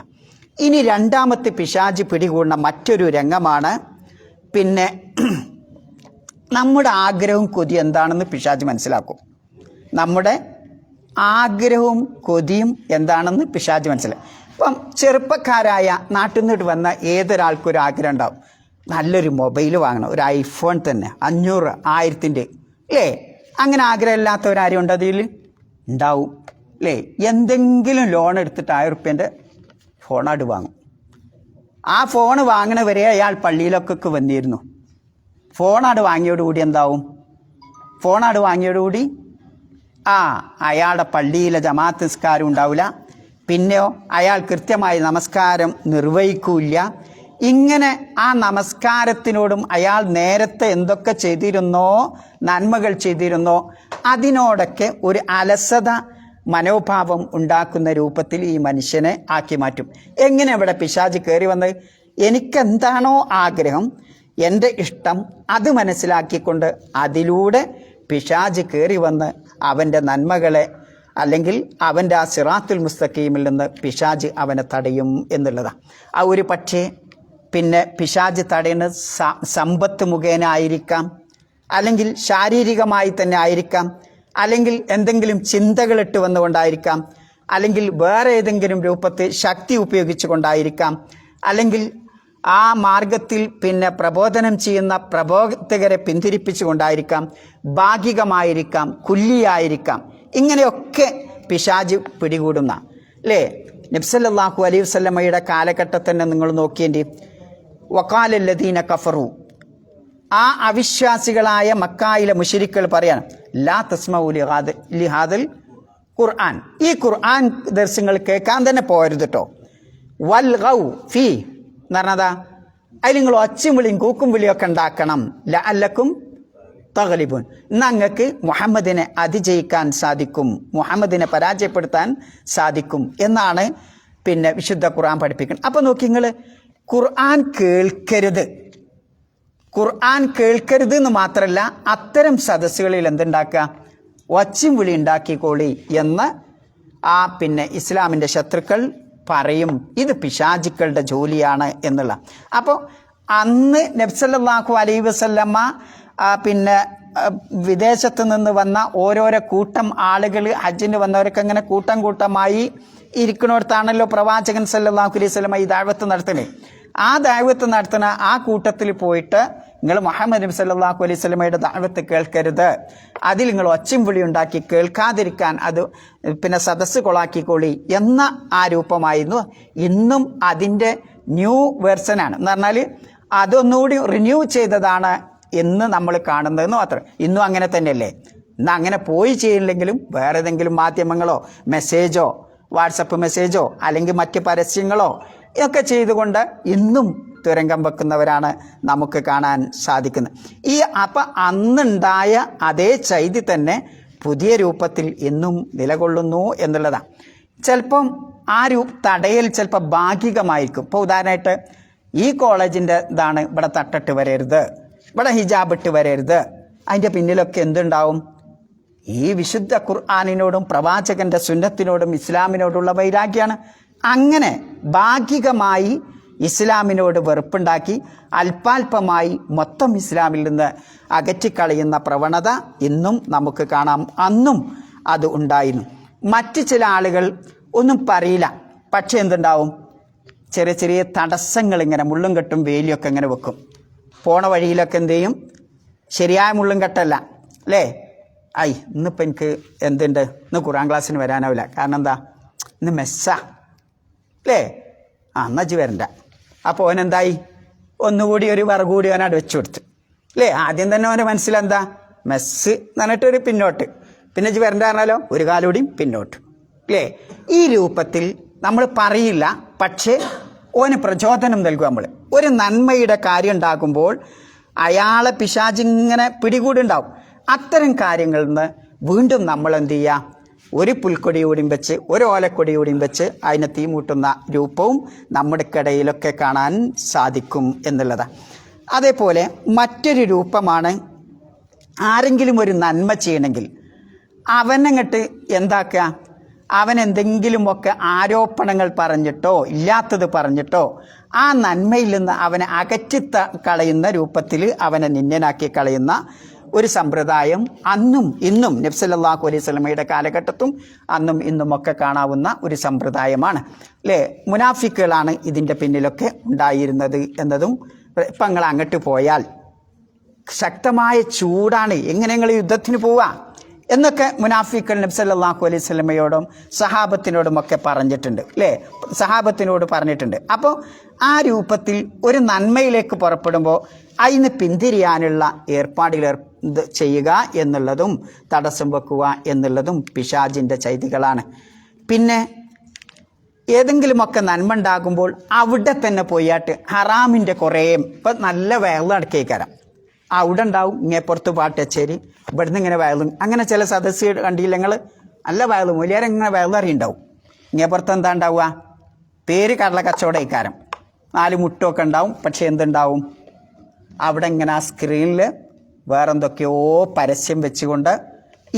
ഇനി രണ്ടാമത്തെ പിശാച് പിടികൂടുന്ന മറ്റൊരു രംഗമാണ് പിന്നെ നമ്മുടെ ആഗ്രഹവും കൊതി എന്താണെന്ന് പിശാച് മനസ്സിലാക്കും. നമ്മുടെ ആഗ്രഹവും കൊതിയും എന്താണെന്ന് പിശാച് മനസ്സിലാക്കും. ഇപ്പം ചെറുപ്പക്കാരായ നാട്ടിൽ നിന്നിട്ട് വന്ന ഏതൊരാൾക്കൊരു ആഗ്രഹം ഉണ്ടാവും, നല്ലൊരു മൊബൈൽ വാങ്ങണം, ഒരു ഐഫോൺ തന്നെ 500 1000-ൻ്റെ അല്ലേ? അങ്ങനെ ആഗ്രഹമില്ലാത്തവരാരും ഉണ്ട് അതിൽ? ഉണ്ടാവും അല്ലേ? എന്തെങ്കിലും ലോൺ എടുത്തിട്ട് 1000 ഉറുപ്പ്യൻ്റെ ഫോണാട് വാങ്ങും. ആ ഫോൺ വാങ്ങണവരെ അയാൾ പള്ളിയിലൊക്കെ വന്നിരുന്നു. ഫോണാട് വാങ്ങിയോടുകൂടി എന്താവും? ഫോണാട് വാങ്ങിയോടുകൂടി അയാളുടെ പള്ളിയിലെ ജമാഅത്ത് നിസ്കാരം ഉണ്ടാവില്ല. പിന്നെയോ അയാൾ കൃത്യമായി നമസ്കാരം നിർവഹിക്കില്ല. ഇങ്ങനെ ആ നമസ്കാരത്തിനോടും അയാൾ നേരത്തെ എന്തൊക്കെ ചെയ്തിരുന്നോ, നന്മകൾ ചെയ്തിരുന്നോ, അതിനോടൊക്കെ ഒരു അലസത മനോഭാവം ഉണ്ടാക്കുന്ന രൂപത്തിൽ ഈ മനുഷ്യനെ ആക്കി മാറ്റും. എങ്ങനെ ഇവിടെ പിശാച് കയറി വന്നത്? എനിക്കെന്താണോ ആഗ്രഹം, എൻ്റെ ഇഷ്ടം, അത് മനസ്സിലാക്കിക്കൊണ്ട് അതിലൂടെ പിശാച് കയറി വന്ന് അവൻ്റെ നന്മകളെ അല്ലെങ്കിൽ അവൻ്റെ ആ സിറാത്തുൽ മുസ്തഖീമിൽ നിന്ന് പിശാച് അവനെ തടയും എന്നുള്ളതാണ്. ആ ഒരു പക്ഷേ പിന്നെ പിശാച് തടയുന്നത് സമ്പത്ത് മുഖേന ആയിരിക്കാം, അല്ലെങ്കിൽ ശാരീരികമായി തന്നെ ആയിരിക്കാം, അല്ലെങ്കിൽ എന്തെങ്കിലും ചിന്തകളിട്ട് വന്നുകൊണ്ടായിരിക്കാം, അല്ലെങ്കിൽ വേറെ ഏതെങ്കിലും രൂപത്തിൽ ശക്തി ഉപയോഗിച്ചു കൊണ്ടായിരിക്കാം, അല്ലെങ്കിൽ ആ മാർഗത്തിൽ പിന്നെ പ്രബോധനം ചെയ്യുന്ന പ്രബോധകരെ പിന്തിരിപ്പിച്ചുകൊണ്ടായിരിക്കാം, ഭാഗികമായിരിക്കാം, കുല്ലിയായിരിക്കാം. ഇങ്ങനെയൊക്കെ പിശാച് പിടികൂടുന്ന അല്ലേ? നബി സല്ലല്ലാഹു അലൈഹി വസല്ലമയുടെ കാലഘട്ടത്തിൽ തന്നെ നിങ്ങൾ നോക്കിയേണ്ടി വഖാലല്ലദീന കഫറു, ആ അവിശ്വാസികളായ മക്കായിലെ മുശ്രിക്കുകൾ പറയാണ്, ലാ തസ്മഉ ലിഹാദൽ ഖുർആൻ, ഈ ഖുർആൻ ദർശനങ്ങൾ കേൾക്കാൻ തന്നെ പോകരുത് കേട്ടോ. വൽഗൗ ഫീ എന്ന് പറഞ്ഞതാ, അതിൽ നിങ്ങൾ ഒച്ചയും വിളിയും കൂക്കും വിളിയൊക്കെ ഉണ്ടാക്കണം. ലഅല്ലക്കും തഗ്ലിബൂൻ, നിങ്ങൾക്ക് മുഹമ്മദിനെ അതിജയിക്കാൻ സാധിക്കും, മുഹമ്മദിനെ പരാജയപ്പെടുത്താൻ സാധിക്കും എന്നാണ് പിന്നെ വിശുദ്ധ ഖുർആൻ പഠിപ്പിക്കുന്നത്. അപ്പോൾ നോക്കി നിങ്ങൾ, ഖുർആൻ കേൾക്കരുത് എന്ന് മാത്രമല്ല, അത്തരം സദസ്സുകളിൽ എന്തുണ്ടാക്കുക, ഒച്ചയും വിളി ഉണ്ടാക്കിക്കോളി എന്ന് ആ പിന്നെ ഇസ്ലാമിൻ്റെ ശത്രുക്കൾ പറയും. ഇത് പിശാചുക്കളുടെ ജോലിയാണ് എന്നുള്ള. അപ്പോൾ അന്ന് നബി സല്ലല്ലാഹു അലൈഹി വസല്ലമ പിന്നെ വിദേശത്ത് നിന്ന് വന്ന ഓരോരോ കൂട്ടം ആളുകൾ, ഹജ്ജിന് വന്നവരൊക്കെ അങ്ങനെ കൂട്ടമായി ഇരിക്കുന്നിടത്താണല്ലോ പ്രവാചകൻ സല്ലല്ലാഹു അലൈഹി വസല്ലമ ഈ ദഅവത്ത് നടത്തുന്നത്. ആ ദഅവത്ത് നടത്തുന്ന ആ കൂട്ടത്തിൽ പോയിട്ട് നിങ്ങൾ മുഹമ്മദ് നബി സല്ലല്ലാഹു അലൈഹി വസല്ലമയുടെ ദഅവത്ത് കേൾക്കരുത്, അതിൽ നിങ്ങൾ ഒച്ചയും വിളി ഉണ്ടാക്കി കേൾക്കാതിരിക്കാൻ അത് പിന്നെ സദസ്സ് കൊളാക്കിക്കൊള്ളി എന്ന ആ രൂപമായിരുന്നു. ഇന്നും അതിൻ്റെ ന്യൂ വെർഷനാണ് എന്ന് പറഞ്ഞാൽ അതൊന്നുകൂടി റിന്യൂ ചെയ്തതാണ് എന്ന് നമ്മൾ കാണുന്നതെന്ന് മാത്രം. ഇന്നും അങ്ങനെ തന്നെയല്ലേ. ഇന്ന് അങ്ങനെ പോയി ചെയ്യില്ലെങ്കിലും വേറെ ഏതെങ്കിലും മാധ്യമങ്ങളോ മെസ്സേജോ വാട്സപ്പ് മെസ്സേജോ അല്ലെങ്കിൽ മറ്റ് പരസ്യങ്ങളോ ഒക്കെ ചെയ്തുകൊണ്ട് ഇന്നും തുരങ്കം വെക്കുന്നവരാണ് നമുക്ക് കാണാൻ സാധിക്കുന്നത്. അപ്പം അന്നുണ്ടായ അതേ ചൈതി തന്നെ പുതിയ രൂപത്തിൽ ഇന്നും നിലകൊള്ളുന്നു എന്നുള്ളതാണ്. ചിലപ്പം ആ തടയൽ ചിലപ്പോൾ ഭാഗികമായിരിക്കും. ഇപ്പോൾ ഉദാഹരണമായിട്ട് ഈ കോളേജിൻ്റെ ഇതാണ്, ഇവിടെ തട്ടിട്ട് വരരുത്, ഇവിടെ ഹിജാബ് ഇട്ട് വരരുത്. അതിൻ്റെ പിന്നിലൊക്കെ എന്തുണ്ടാവും? ഈ വിശുദ്ധ ഖുർആനിനോടും പ്രവാചകന്റെ സുന്നത്തിനോടും ഇസ്ലാമിനോടുള്ള വൈരാഗ്യമാണ്. അങ്ങനെ ഭാഗികമായി ഇസ്ലാമിനോട് വെറുപ്പുണ്ടാക്കി അല്പാൽപമായി മൊത്തം ഇസ്ലാമിൽ നിന്ന് അകറ്റിക്കളയുന്ന പ്രവണത ഇന്നും നമുക്ക് കാണാം. അന്നും അത് ഉണ്ടായിരുന്നു. മറ്റ് ചില ആളുകൾ ഒന്നും പറയില്ല, പക്ഷെ എന്തുണ്ടാവും? ചെറിയ ചെറിയ തടസ്സങ്ങൾ ഇങ്ങനെ മുള്ളും കെട്ടും വേലിയൊക്കെ ഇങ്ങനെ വെക്കും. പോണ വഴിയിലൊക്കെ എന്ത് ചെയ്യും? ശരിയായ മുള്ളും കെട്ടല്ല അല്ലേ? ഇന്നിപ്പോൾ എനിക്ക് എന്തുണ്ട്, ഇന്ന് ഖുർആൻ ക്ലാസ്സിന് വരാനാവില്ല, കാരണം എന്താ, ഇന്ന് മെസ്സാ അല്ലേ, എന്നാച്ച് വരണ്ട. അപ്പോൾ ഓനെന്തായി, ഒന്നുകൂടി ഒരു വറകൂടി ഓനവിടെ വെച്ചു കൊടുത്തു അല്ലേ. ആദ്യം തന്നെ ഓൻ്റെ മനസ്സിലെന്താ, മെസ്സ് എന്ന് പറഞ്ഞിട്ടൊരു പിന്നോട്ട്, പിന്നെ ഇജ്ജ് വരണ്ട പറഞ്ഞാലോ ഒരു കാലുകൂടിയും പിന്നോട്ട് അല്ലേ. ഈ രൂപത്തിൽ നമ്മൾ പറയില്ല, പക്ഷേ ഓന് പ്രചോദനം നൽകും. നമ്മൾ ഒരു നന്മയുടെ കാര്യം ഉണ്ടാകുമ്പോൾ അയാളെ പിശാചിങ്ങനെ പിടികൂടുണ്ടാവും. അത്തരം കാര്യങ്ങളിൽ നിന്ന് വീണ്ടും നമ്മൾ എന്ത് ചെയ്യുക, ഒരു പുൽക്കൊടിയോടും വെച്ച് ഒരു ഓലക്കൊടിയോടും വെച്ച് അതിനെ തീ മൂട്ടുന്ന രൂപവും നമ്മുടെ ഇടയിലൊക്കെ കാണാൻ സാധിക്കും എന്നുള്ളതാണ്. അതേപോലെ മറ്റൊരു രൂപമാണ്, ആരെങ്കിലും ഒരു നന്മ ചെയ്യണമെങ്കിൽ അവനങ്ങട്ട് എന്താക്കുക, അവൻ എന്തെങ്കിലുമൊക്കെ ആരോപണങ്ങൾ പറഞ്ഞിട്ടോ ഇല്ലാത്തത് പറഞ്ഞിട്ടോ ആ നന്മയിൽ നിന്ന് അവനെ കളയുന്ന രൂപത്തിൽ അവനെ നിന്ദനാക്കി കളയുന്ന ഒരു സമ്പ്രദായം അന്നും ഇന്നും നബി സല്ലല്ലാഹു അലൈഹി വസല്ലമയുടെ കാലഘട്ടത്തും അന്നും ഇന്നുമൊക്കെ കാണാവുന്ന ഒരു സമ്പ്രദായമാണ് അല്ലേ. മുനാഫിക്കുകളാണ് ഇതിൻ്റെ പിന്നിലൊക്കെ ഉണ്ടായിരുന്നത് എന്നതും. ഇപ്പം നിങ്ങൾ അങ്ങോട്ട് പോയാൽ ശക്തമായ ചൂടാണ്, എങ്ങനെ നിങ്ങൾ യുദ്ധത്തിന് പോവുക എന്നൊക്കെ മുനാഫിക്കുകൾ നബി സല്ലല്ലാഹു അലൈഹി വസല്ലമയോടും സഹാബത്തിനോടുമൊക്കെ പറഞ്ഞിട്ടുണ്ട് അല്ലേ, സഹാബത്തിനോട് പറഞ്ഞിട്ടുണ്ട്. അപ്പോൾ ആ രൂപത്തിൽ ഒരു നന്മയിലേക്ക് പുറപ്പെടുമ്പോൾ അതിന് പിന്തിരിയാനുള്ള ഏർപ്പാടുകൾ ചെയ്യുക എന്നുള്ളതും തടസ്സം വെക്കുക എന്നുള്ളതും പിശാചിൻ്റെ ചൈതികളാണ്. പിന്നെ ഏതെങ്കിലുമൊക്കെ നന്മ ഉണ്ടാകുമ്പോൾ അവിടെ തന്നെ പോയിട്ട് ഹറാമിൻ്റെ കുറേ, ഇപ്പം നല്ല വയറ് അടക്കേക്കാരം അവിടെ ഉണ്ടാവും, ഇങ്ങേപ്പുറത്ത് പാട്ട് കച്ചേരി, ഇവിടുന്ന് ഇങ്ങനെ വയറും, അങ്ങനെ ചില സദസ്സ് കണ്ടില്ല നിങ്ങൾ, നല്ല വയറും വലിയാരെങ്ങനെ വയററിയുണ്ടാവും. ഇങ്ങേപ്പുറത്ത് എന്താ ഉണ്ടാവുക, പേര് കടല കച്ചവടക്കാരം, 4 മുട്ടൊക്കെ ഉണ്ടാവും, പക്ഷെ എന്തുണ്ടാവും അവിടെ ഇങ്ങനെ ആ സ്ക്രീനിൽ വേറെന്തൊക്കെയോ പരസ്യം വെച്ചുകൊണ്ട്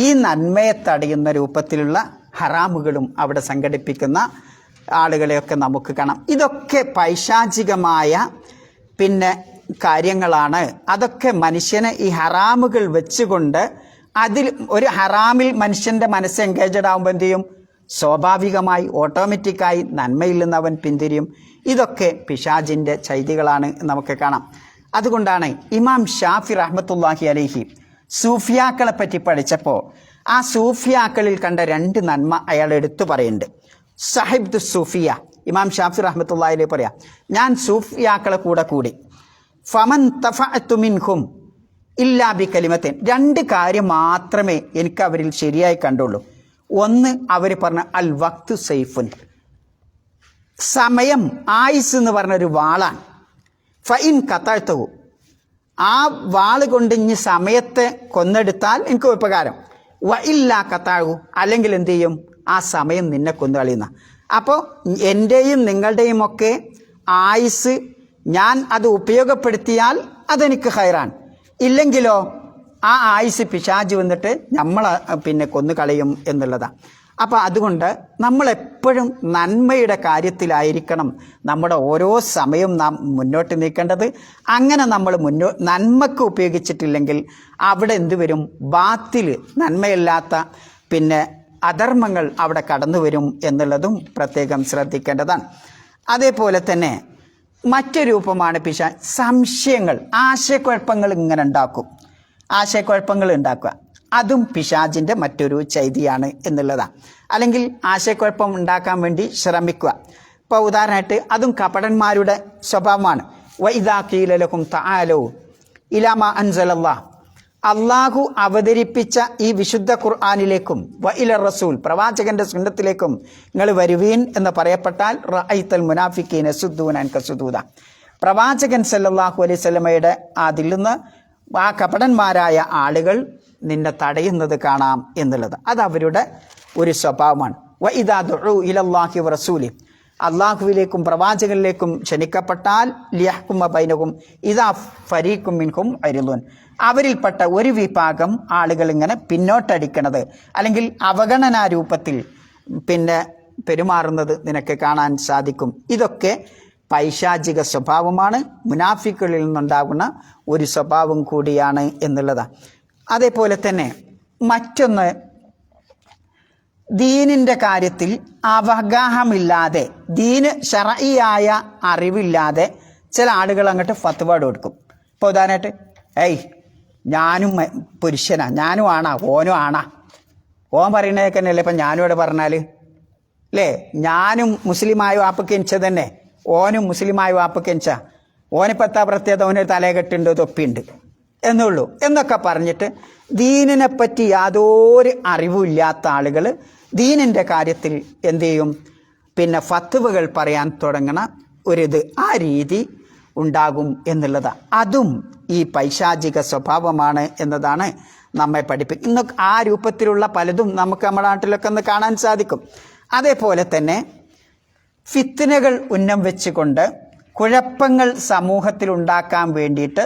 ഈ നന്മയെ തടയുന്ന രൂപത്തിലുള്ള ഹറാമുകളും അവിടെ സംഘടിപ്പിക്കുന്ന ആളുകളെയൊക്കെ നമുക്ക് കാണാം. ഇതൊക്കെ പൈശാചികമായ പിന്നെ കാര്യങ്ങളാണ്. അതൊക്കെ മനുഷ്യനെ ഈ ഹറാമുകൾ വെച്ചുകൊണ്ട് അതിൽ ഒരു ഹറാമിൽ മനുഷ്യൻ്റെ മനസ്സ് എൻഗേജഡ് ആകുമ്പോൾ എന്ത് ചെയ്യും, സ്വാഭാവികമായി ഓട്ടോമാറ്റിക്കായി നന്മയിൽ നിന്ന് അവൻ പിന്തിരിയും. ഇതൊക്കെ പിശാചിൻ്റെ ചൈതികളാണ് നമുക്ക് കാണാം. അതുകൊണ്ടാണ് ഇമാം ഷാഫി റഹ്മത്തുള്ളാഹി അലൈഹി സൂഫിയാക്കളെ പറ്റി പഠിച്ചപ്പോൾ ആ സൂഫിയാക്കളിൽ കണ്ട 2 നന്മ അയാൾ എടുത്തു പറയുന്നുണ്ട്. സാഹിബ് സൂഫിയ, ഇമാം ഷാഫി റഹ്മത്തുള്ളാഹി അലൈഹി പറയാം, ഞാൻ സൂഫിയാക്കളെ കൂടി ഫമൻ തഫഅതു മിൻഹും ഇല്ലാ ബി കലിമത്തിൻ, 2 കാര്യം മാത്രമേ എനിക്ക് അവരിൽ ശരിയായി കണ്ടുള്ളൂ. ഒന്ന്, അവർ പറഞ്ഞ അൽ വക്തു സൈഫുൻ, സമയം ആയുസ് എന്ന് പറഞ്ഞൊരു വാളാണ്. ഫഇൻ കതഅതുഹു, ആ വാള് കൊണ്ട് ഇനി സമയത്തെ കൊന്നെടുത്താൽ എനിക്ക് ഉപകാരം. വ ഇല്ലാ കതഅഹു, അല്ലെങ്കിൽ എന്ത് ചെയ്യും, ആ സമയം നിന്നെ കൊന്നു കളയുന്ന. അപ്പോൾ എൻ്റെയും നിങ്ങളുടെയും ഒക്കെ ആയുസ് ഞാൻ അത് ഉപയോഗപ്പെടുത്തിയാൽ അതെനിക്ക് ഹൈറാൻ, ഇല്ലെങ്കിലോ ആ ആയുസ് പിശാച് വന്നിട്ട് നമ്മളെ പിന്നെ കൊന്നു കളയും എന്നുള്ളതാണ്. അപ്പോൾ അതുകൊണ്ട് നമ്മളെപ്പോഴും നന്മയുടെ കാര്യത്തിലായിരിക്കണം നമ്മുടെ ഓരോ സമയവും നാം മുന്നോട്ട് നീക്കേണ്ടത്. അങ്ങനെ നമ്മൾ നന്മക്ക് ഉപയോഗിച്ചിട്ടില്ലെങ്കിൽ അവിടെ എന്തുവരും, ബാത്തിൽ, നന്മയല്ലാത്ത പിന്നെ അധർമ്മങ്ങൾ അവിടെ കടന്നു വരും എന്നുള്ളതും പ്രത്യേകം ശ്രദ്ധിക്കേണ്ടതാണ്. അതേപോലെ തന്നെ മറ്റൊരു രൂപമാണ് സംശയങ്ങൾ, ആശയക്കുഴപ്പങ്ങൾ ഇങ്ങനെ ഉണ്ടാക്കും, ആശയക്കുഴപ്പങ്ങൾ ഉണ്ടാക്കുക. അതും പിശാചിൻ്റെ മറ്റൊരു ചൈതിയാണ് എന്നുള്ളതാണ്. അല്ലെങ്കിൽ ആശയക്കുഴപ്പം ഉണ്ടാക്കാൻ വേണ്ടി ശ്രമിക്കുക. ഇപ്പോൾ ഉദാഹരണമായിട്ട് അതും കപടന്മാരുടെ സ്വഭാവമാണ്. വഇദാ ഖീല ലഹും തആലൂ ഇലാ മാ അൻസലല്ലാഹ്, അള്ളാഹു അവതരിപ്പിച്ച ഈ വിശുദ്ധ ഖുർആനിലേക്കും വഇല റസൂൽ, പ്രവാചകന്റെ സുന്നത്തിലേക്കും നിങ്ങൾ വരുവീൻ എന്ന് പറയപ്പെട്ടാൽ റഅയ്തൽ മുനാഫിഖീന യസുദ്ദൂന അൻക സുദൂദ, പ്രവാചകൻ സല്ലല്ലാഹു അലൈഹി വസല്ലമയുടെ അതിൽ നിന്ന് ആ കപടന്മാരായ ആളുകൾ നിന്നെ തടയുന്നത് കാണാം എന്നുള്ളത്. അത് അവരുടെ ഒരു സ്വഭാവമാണ്. വഇദാ ദുഉ ഇലല്ലാഹി വറസൂലി, അള്ളാഹുവിലേക്കും പ്രവാചകനിലേക്കും ക്ഷണിക്കപ്പെട്ടാൽ ലിയഹ്കുമ ബൈനഹും ഇദാ ഫരീഖും മിൻഹും അരിളുൻ, അവരിൽപ്പെട്ട ഒരു വിഭാഗം ആളുകൾ ഇങ്ങനെ പിന്നോട്ടടിക്കണത് അല്ലെങ്കിൽ അവഗണനാ രൂപത്തിൽ പെരുമാറുന്നത് നിനക്ക് കാണാൻ സാധിക്കും. ഇതൊക്കെ പൈശാചിക സ്വഭാവമാണ്, മുനാഫിക്കുകളിൽ നിന്നുണ്ടാകുന്ന ഒരു സ്വഭാവം കൂടിയാണ് എന്നുള്ളതാണ്. അതേപോലെ തന്നെ മറ്റൊന്ന്, ദീനിൻ്റെ കാര്യത്തിൽ അവഗാഹമില്ലാതെ, ദീന് ശർഈയായ അറിവില്ലാതെ ചില ആളുകൾ അങ്ങോട്ട് ഫത്വ കൊടുക്കും. ഇപ്പോൾ ഉദാഹരണമായിട്ട്, ഞാനും പുരുഷനാ, ഞാനും ആണാ, ഓനും ആണാ, ഓൻ പറയുന്നതൊക്കെ തന്നെയല്ലേ ഇപ്പം ഞാനും ഇവിടെ പറഞ്ഞാൽ അല്ലേ, ഞാനും മുസ്ലിമായ വാപ്പക്ക് എനിച്ചത് തന്നെ, ഓനും മുസ്ലിമായ വാപ്പക്ക് എനിച്ച, ഓനിപ്പോൾ എത്താ പ്രത്യേകത, ഓനൊരു തലകെട്ടുണ്ട് തൊപ്പിയുണ്ട് എന്നുള്ളൂ എന്നൊക്കെ പറഞ്ഞിട്ട് ദീനിനെപ്പറ്റി യാതൊരു അറിവുമില്ലാത്ത ആളുകൾ ദീനിൻ്റെ കാര്യത്തിൽ എന്തു ചെയ്യും, ഫത്വകൾ പറയാൻ തുടങ്ങണ ഒരിത്, ആ രീതി ഉണ്ടാകും എന്നുള്ളതാണ്. അതും ഈ പൈശാചിക സ്വഭാവമാണ് എന്നതാണ് നമ്മെ പഠിപ്പിക്കുന്നത്. ഇന്ന് ആ രൂപത്തിലുള്ള പലതും നമുക്ക് നമ്മുടെ നാട്ടിലൊക്കെ ഒന്ന് കാണാൻ സാധിക്കും. അതേപോലെ തന്നെ ഫിത്നകൾ ഉന്നം വെച്ചുകൊണ്ട് കുഴപ്പങ്ങൾ സമൂഹത്തിൽ ഉണ്ടാക്കാൻ വേണ്ടിയിട്ട്,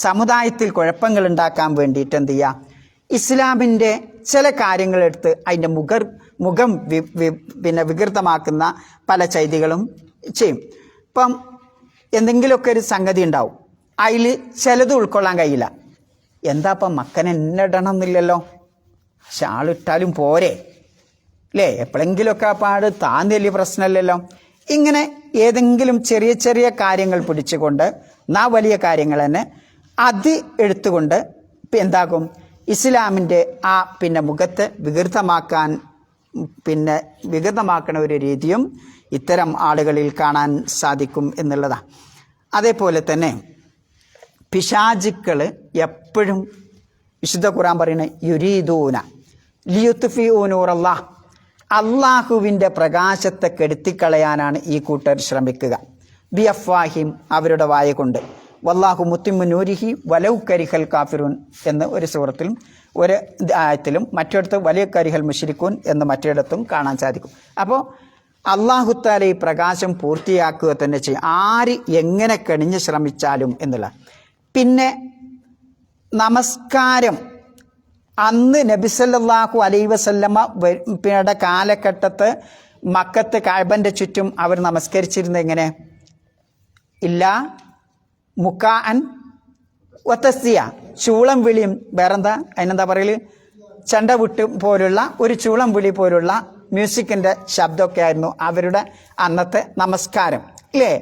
സമുദായത്തിൽ കുഴപ്പങ്ങൾ ഉണ്ടാക്കാൻ വേണ്ടിയിട്ട് എന്ത് ചെയ്യുക, ഇസ്ലാമിൻ്റെ ചില കാര്യങ്ങളെടുത്ത് അതിൻ്റെ മുഖം വികൃതമാക്കുന്ന പല ചെയ്തികളും ചെയ്യും. ഇപ്പം എന്തെങ്കിലുമൊക്കെ ഒരു സംഗതി ഉണ്ടാവും, അതിൽ ചിലത് ഉൾക്കൊള്ളാൻ കഴിയില്ല. എന്താ ഇപ്പം മക്കനെ എന്നിടണം എന്നില്ലല്ലോ, ഷാളിട്ടാലും പോരെ അല്ലേ, എപ്പോഴെങ്കിലുമൊക്കെ ആ പാട് താൻ വലിയ പ്രശ്നമില്ലല്ലോ. ഇങ്ങനെ ഏതെങ്കിലും ചെറിയ ചെറിയ കാര്യങ്ങൾ പിടിച്ചുകൊണ്ട് വലിയ കാര്യങ്ങൾ തന്നെ അത് എടുത്തുകൊണ്ട് എന്താകും, ഇസ്ലാമിൻ്റെ ആ മുഖത്തെ വികൃതമാക്കണ ഒരു രീതിയും ഇത്തരം ആളുകളിൽ കാണാൻ സാധിക്കും എന്നുള്ളതാണ്. അതേപോലെ തന്നെ പിശാചുക്കൾ എപ്പോഴും വിശുദ്ധ ഖുർആൻ പറയുന്നത് യുരീദൂന ലിയുത്ഫിഊ നൂറല്ലാഹ്, അള്ളാഹുവിൻ്റെ പ്രകാശത്തെ കെടുത്തിക്കളയാനാണ് ഈ കൂട്ടർ ശ്രമിക്കുക. ബി അഫ്വാഹിം, അവരുടെ വായ കൊണ്ട്, വല്ലാഹു മുത്തിമ്മു നൂരിഹി വലൗ കരിഹൽ കാഫിറൂൻ എന്ന് ഒരു സൂറത്തിലും ഒരു ആയത്തിലും, മറ്റിടത്ത് വലിയ കരിഹൽ മുശ്രിക്കൂൻ എന്ന് മറ്റിടത്തും കാണാൻ സാധിക്കും. അപ്പോൾ അള്ളാഹു തആല ഈ പ്രകാശം പൂർത്തിയാക്കുക തന്നെ ചെയ്യും, ആര് എങ്ങനെ കണിഞ്ഞ് ശ്രമിച്ചാലും എന്നുള്ള. പിന്നെ നമസ്കാരം, അന്ന് നബി സല്ലല്ലാഹു അലൈഹി വസല്ലമ യുടെ കാലഘട്ടത്ത് മക്കത്ത് കഅബന്റെ ചുറ്റും അവർ നമസ്കരിച്ചിരുന്നത് എങ്ങനെ, ഇല്ലാ മുക്കാഅൻ വതസ്ദിയ, ചൂളം വിളിയും, വേറെന്താ അതിനെന്താ പറയല്, ചെണ്ട വിട്ട് പോലുള്ള ഒരു ചൂളം വിളി പോലുള്ള മ്യൂസിക്കിൻ്റെ ശബ്ദമൊക്കെ ആയിരുന്നു അവരുടെ അന്നത്തെ നമസ്കാരം ഇല്ലേ.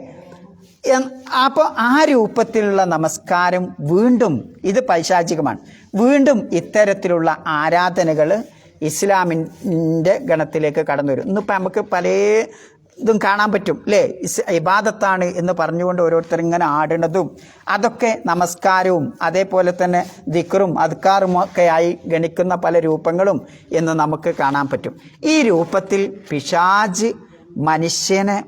അപ്പോൾ ആ രൂപത്തിലുള്ള നമസ്കാരം വീണ്ടും ഇത് പൈശാചികമാണ്. വീണ്ടും ഇത്തരത്തിലുള്ള ആരാധനകൾ ഇസ്ലാമിൻ്റെ ഗണത്തിലേക്ക് കടന്നു വരും. ഇന്നിപ്പോൾ നമുക്ക് പല ഇതും കാണാൻ പറ്റും അല്ലേ, ഇബാദത്താണ് എന്ന് പറഞ്ഞുകൊണ്ട് ഓരോരുത്തർ ഇങ്ങനെ ആടുന്നതും അതൊക്കെ നമസ്കാരവും അതേപോലെ തന്നെ ദിക്റും അദ്കാറും ഒക്കെ ആയി ഗണിക്കുന്ന പല രൂപങ്ങളും എന്ന് നമുക്ക് കാണാൻ പറ്റും. ഈ രൂപത്തിൽ പിശാച് മനുഷ്യനെ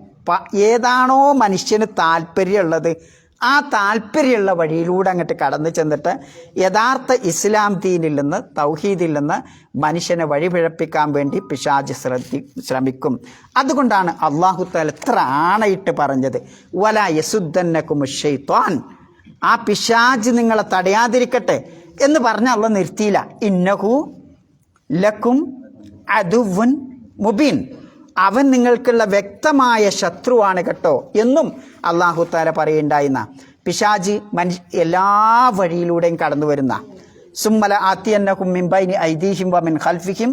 ഏതാണോ മനുഷ്യന് താല്പര്യമുള്ളത് ആ താല്പര്യമുള്ള വഴിയിലൂടെ അങ്ങോട്ട് കടന്നു ചെന്നിട്ട് യഥാർത്ഥ ഇസ്ലാം ദീനിൽ നിന്ന്, തൗഹീദിൽ നിന്ന് മനുഷ്യനെ വഴിപിഴപ്പിക്കാൻ വേണ്ടി പിശാച് ശ്രമിക്കും. അതുകൊണ്ടാണ് അല്ലാഹു തആല എത്ര ആണയിട്ട് പറഞ്ഞത്, വലാ യസുദ്ദന്നകും ശൈത്വാൻ, ആ പിശാച് നിങ്ങളെ തടയാതിരിക്കട്ടെ എന്ന് പറഞ്ഞ അല്ലാഹു നിർത്തിയില്ല. ഇന്നഹു ലക്കും അദുവ്വുൻ മുബീൻ, അവൻ നിങ്ങൾക്കുള്ള വ്യക്തമായ ശത്രുവാണ് കേട്ടോ എന്നും അല്ലാഹു തആല പറയുണ്ടായിരുന്ന. പിശാചി എല്ലാ വഴിയിലൂടെയും കടന്നു വരുന്ന, സുമ്മല ആത്തിയന്നഹും മിൻ ബൈനി ഐദീഹിം വ മിൻ ഖൽഫിഹിം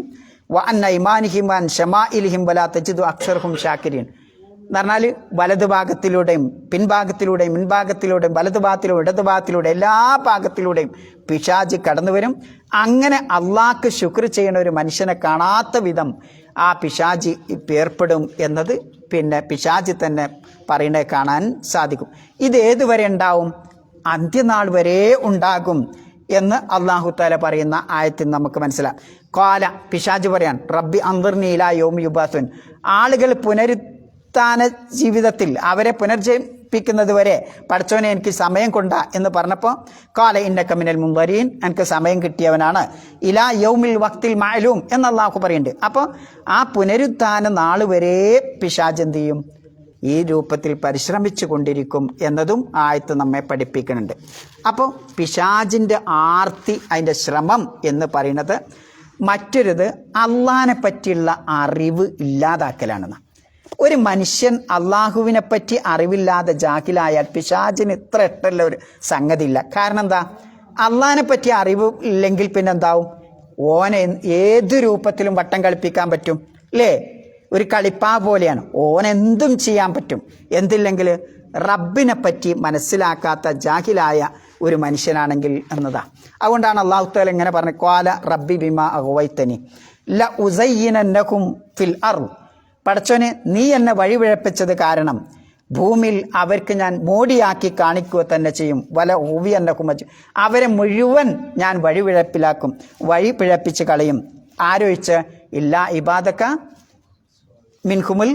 വ അൻ ഐമാനിഹിം വ അൻ ശമാഇലിഹിം വലാ തജിദു അക്സറഹും ഷാക്കിരീൻ എന്ന് പറഞ്ഞാൽ വലതുഭാഗത്തിലൂടെയും പിൻഭാഗത്തിലൂടെയും മുൻഭാഗത്തിലൂടെയും വലതുഭാഗത്തിലൂടെയും ഇടതുഭാഗത്തിലൂടെയും എല്ലാ ഭാഗത്തിലൂടെയും പിശാച് കടന്നു വരും. അങ്ങനെ അള്ളാഹ്ക്ക് ശുക്ർ ചെയ്യുന്ന ഒരു മനുഷ്യനെ കാണാത്ത വിധം ആ പിശാച് ഏർപ്പെടും എന്നത് പിശാചി തന്നെ പറയുന്നത് കാണാൻ സാധിക്കും. ഇത് ഏതുവരെ ഉണ്ടാവും? അന്ത്യനാൾ വരെ ഉണ്ടാകും എന്ന് അള്ളാഹു തആല പറയുന്ന ആയത്തിൽ നമുക്ക് മനസ്സിലാക്കാം. ഖാല, പിശാച് പറയാൻ, റബ്ബി അൻദിർനി ഇലാ യൗമി യുബഅസുൻ, ആളുകൾ പുനരുത്ഥാന ജീവിതത്തിൽ അവരെ പുനർജീവിപ്പിക്കുന്നത് വരെ പഠിച്ചവനെ എനിക്ക് സമയം കൊണ്ടാ എന്ന് പറഞ്ഞപ്പോൾ ഖാല ഇന്നക മിനൽ മുൻദരീൻ, എനിക്ക് സമയം കിട്ടിയവനാണ്, ഇലാ യൗമിൽ വഖ്തിൽ മഅലൂം എന്ന് അള്ളാഹു പറയുന്നുണ്ട്. അപ്പോൾ ആ പുനരുത്ഥാന നാൾ വരെ പിശാച് എന്ത് ചെയ്യും? ഈ രൂപത്തിൽ പരിശ്രമിച്ചു കൊണ്ടിരിക്കും എന്നതും ആയത്ത് നമ്മെ പഠിപ്പിക്കുന്നുണ്ട്. അപ്പോൾ പിശാചിൻ്റെ ആർത്തി, അതിൻ്റെ ശ്രമം എന്ന് പറയുന്നത് മറ്റൊരിത് അള്ളാഹിനെ പറ്റിയുള്ള അറിവ് ഇല്ലാതാക്കലാണെന്ന്. ഒരു മനുഷ്യൻ അള്ളാഹുവിനെ പറ്റി അറിവില്ലാതെ ജാഹിലായാൽ പിശാചിന് ഇത്ര ഇഷ്ടമുള്ള ഒരു സംഗതി ഇല്ല. കാരണം എന്താ? അള്ളാഹിനെ പറ്റി അറിവ് ഇല്ലെങ്കിൽ പിന്നെന്താവും? ഓനെ ഏത് രൂപത്തിലും വട്ടം കളിപ്പിക്കാൻ പറ്റും അല്ലേ? ഒരു കളിപ്പാ പോലെയാണ്, ഓനെന്തും ചെയ്യാൻ പറ്റും. എന്തില്ലെങ്കിൽ റബ്ബിനെ പറ്റി മനസ്സിലാക്കാത്ത ജാഹിലായ ഒരു മനുഷ്യനാണെങ്കിൽ എന്നതാ. അതുകൊണ്ടാണ് അല്ലാഹു തആല ഇങ്ങനെ പറഞ്ഞത്, ഖാല റബ്ബി ബിമാ അഗ്വൈതനി ല ഉസയ്യിനന്നകും ഫിൽ അർദ്, പടച്ചോനെ നീ എന്നെ വഴിപിഴപ്പിച്ചത് കാരണം ഭൂമിയിൽ അവർക്ക് ഞാൻ മോടിയാക്കി കാണിക്കുക തന്നെ ചെയ്യും. വല ഊവിയന്നകും, അവരെ മുഴുവൻ ഞാൻ വഴി പിഴപ്പിച്ച് കളയും. ആരൊഴിച്ച്? ഇല്ലാ ഇബാദക മിൻഹുമുൽ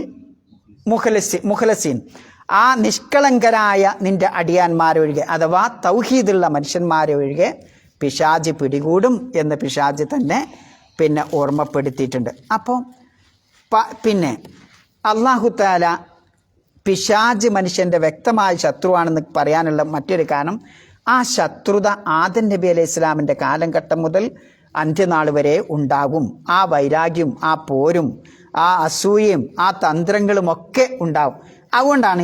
മുഖലസീൻ, ആ നിഷ്കളങ്കരായ നിന്റെ അടിയാന്മാരൊഴികെ, അഥവാ തൗഹീദുള്ള മനുഷ്യന്മാരൊഴികെ പിശാച് പിടികൂടും എന്ന് പിശാച് തന്നെ ഓർമ്മപ്പെടുത്തിയിട്ടുണ്ട്. അപ്പോൾ പിന്നെ അല്ലാഹു തആല പിശാച് മനുഷ്യൻ്റെ വ്യക്തമായ ശത്രുവാണെന്ന് പറയാനുള്ള മറ്റൊരു കാരണം, ആ ശത്രുത ആദം നബി അലൈഹി ഇസ്ലാമിൻ്റെ കാലഘട്ടം മുതൽ അന്ത്യനാൾ വരെ ഉണ്ടാകും. ആ വൈരാഗ്യം, ആ പോരും, ആ അസൂയയും ആ തന്ത്രങ്ങളുമൊക്കെ ഉണ്ടാവും. അതുകൊണ്ടാണ്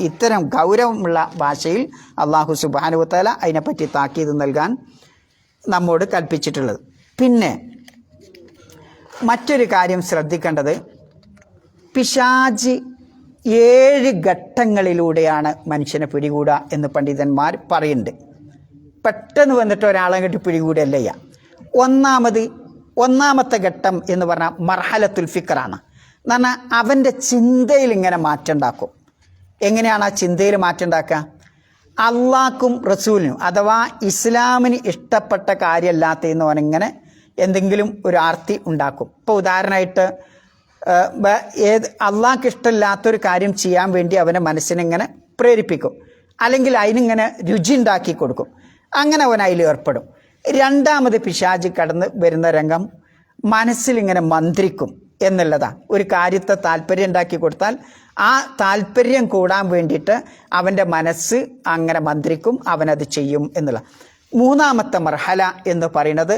ഇത്തരം ഗൗരവമുള്ള ഭാഷയിൽ അല്ലാഹു സുബ്ഹാനഹു വ തആല അതിനെപ്പറ്റി താക്കീത് നൽകാൻ നമ്മോട് കൽപ്പിച്ചിട്ടുള്ളത്. പിന്നെ മറ്റൊരു കാര്യം ശ്രദ്ധിക്കേണ്ടത്, പിശാച് 7 ഘട്ടങ്ങളിലൂടെയാണ് മനുഷ്യനെ പിടികൂടുക എന്ന് പണ്ഡിതന്മാർ പറയുന്നുണ്ട്. പെട്ടെന്ന് വന്നിട്ട് ഒരാളെ കെട്ടി പിടികൂടുകയല്ല ചെയ്യുക. ഒന്നാമത്തെ ഘട്ടം എന്ന് പറഞ്ഞാൽ മർഹലത്തുൽ ഫിക്റാണ്. എന്ന് പറഞ്ഞാൽ അവൻ്റെ ചിന്തയിൽ ഇങ്ങനെ മാറ്റം ഉണ്ടാക്കും. എങ്ങനെയാണ് ആ ചിന്തയിൽ മാറ്റം ഉണ്ടാക്കുക? അള്ളാഹ്ക്കും റസൂലിനും അഥവാ ഇസ്ലാമിന് ഇഷ്ടപ്പെട്ട കാര്യമല്ലാത്തതെന്ന് പറഞ്ഞിങ്ങനെ എന്തെങ്കിലും ഒരു ആർത്തി ഉണ്ടാക്കും. ഇപ്പോൾ ഉദാഹരണമായിട്ട് അള്ളാഹ്ക്ക് ഇഷ്ടമില്ലാത്തൊരു കാര്യം ചെയ്യാൻ വേണ്ടി അവൻ്റെ മനസ്സിനിങ്ങനെ പ്രേരിപ്പിക്കും, അല്ലെങ്കിൽ അതിനിങ്ങനെ രുചി ഉണ്ടാക്കി കൊടുക്കും. അങ്ങനെ അവൻ അതിൽ ഏർപ്പെടും. രണ്ടാമത് പിശാച് കടന്ന് വരുന്ന രംഗം മനസ്സിലിങ്ങനെ മന്ത്രിക്കും എന്നുള്ളതാണ്. ഒരു കാര്യത്തെ താല്പര്യം ഉണ്ടാക്കി കൊടുത്താൽ ആ താല്പര്യം കൂടാൻ വേണ്ടിയിട്ട് അവൻ്റെ മനസ്സ് അങ്ങനെ മന്ത്രിക്കും, അവനത് ചെയ്യും എന്നുള്ള. മൂന്നാമത്തെ മർഹല എന്ന് പറയുന്നത്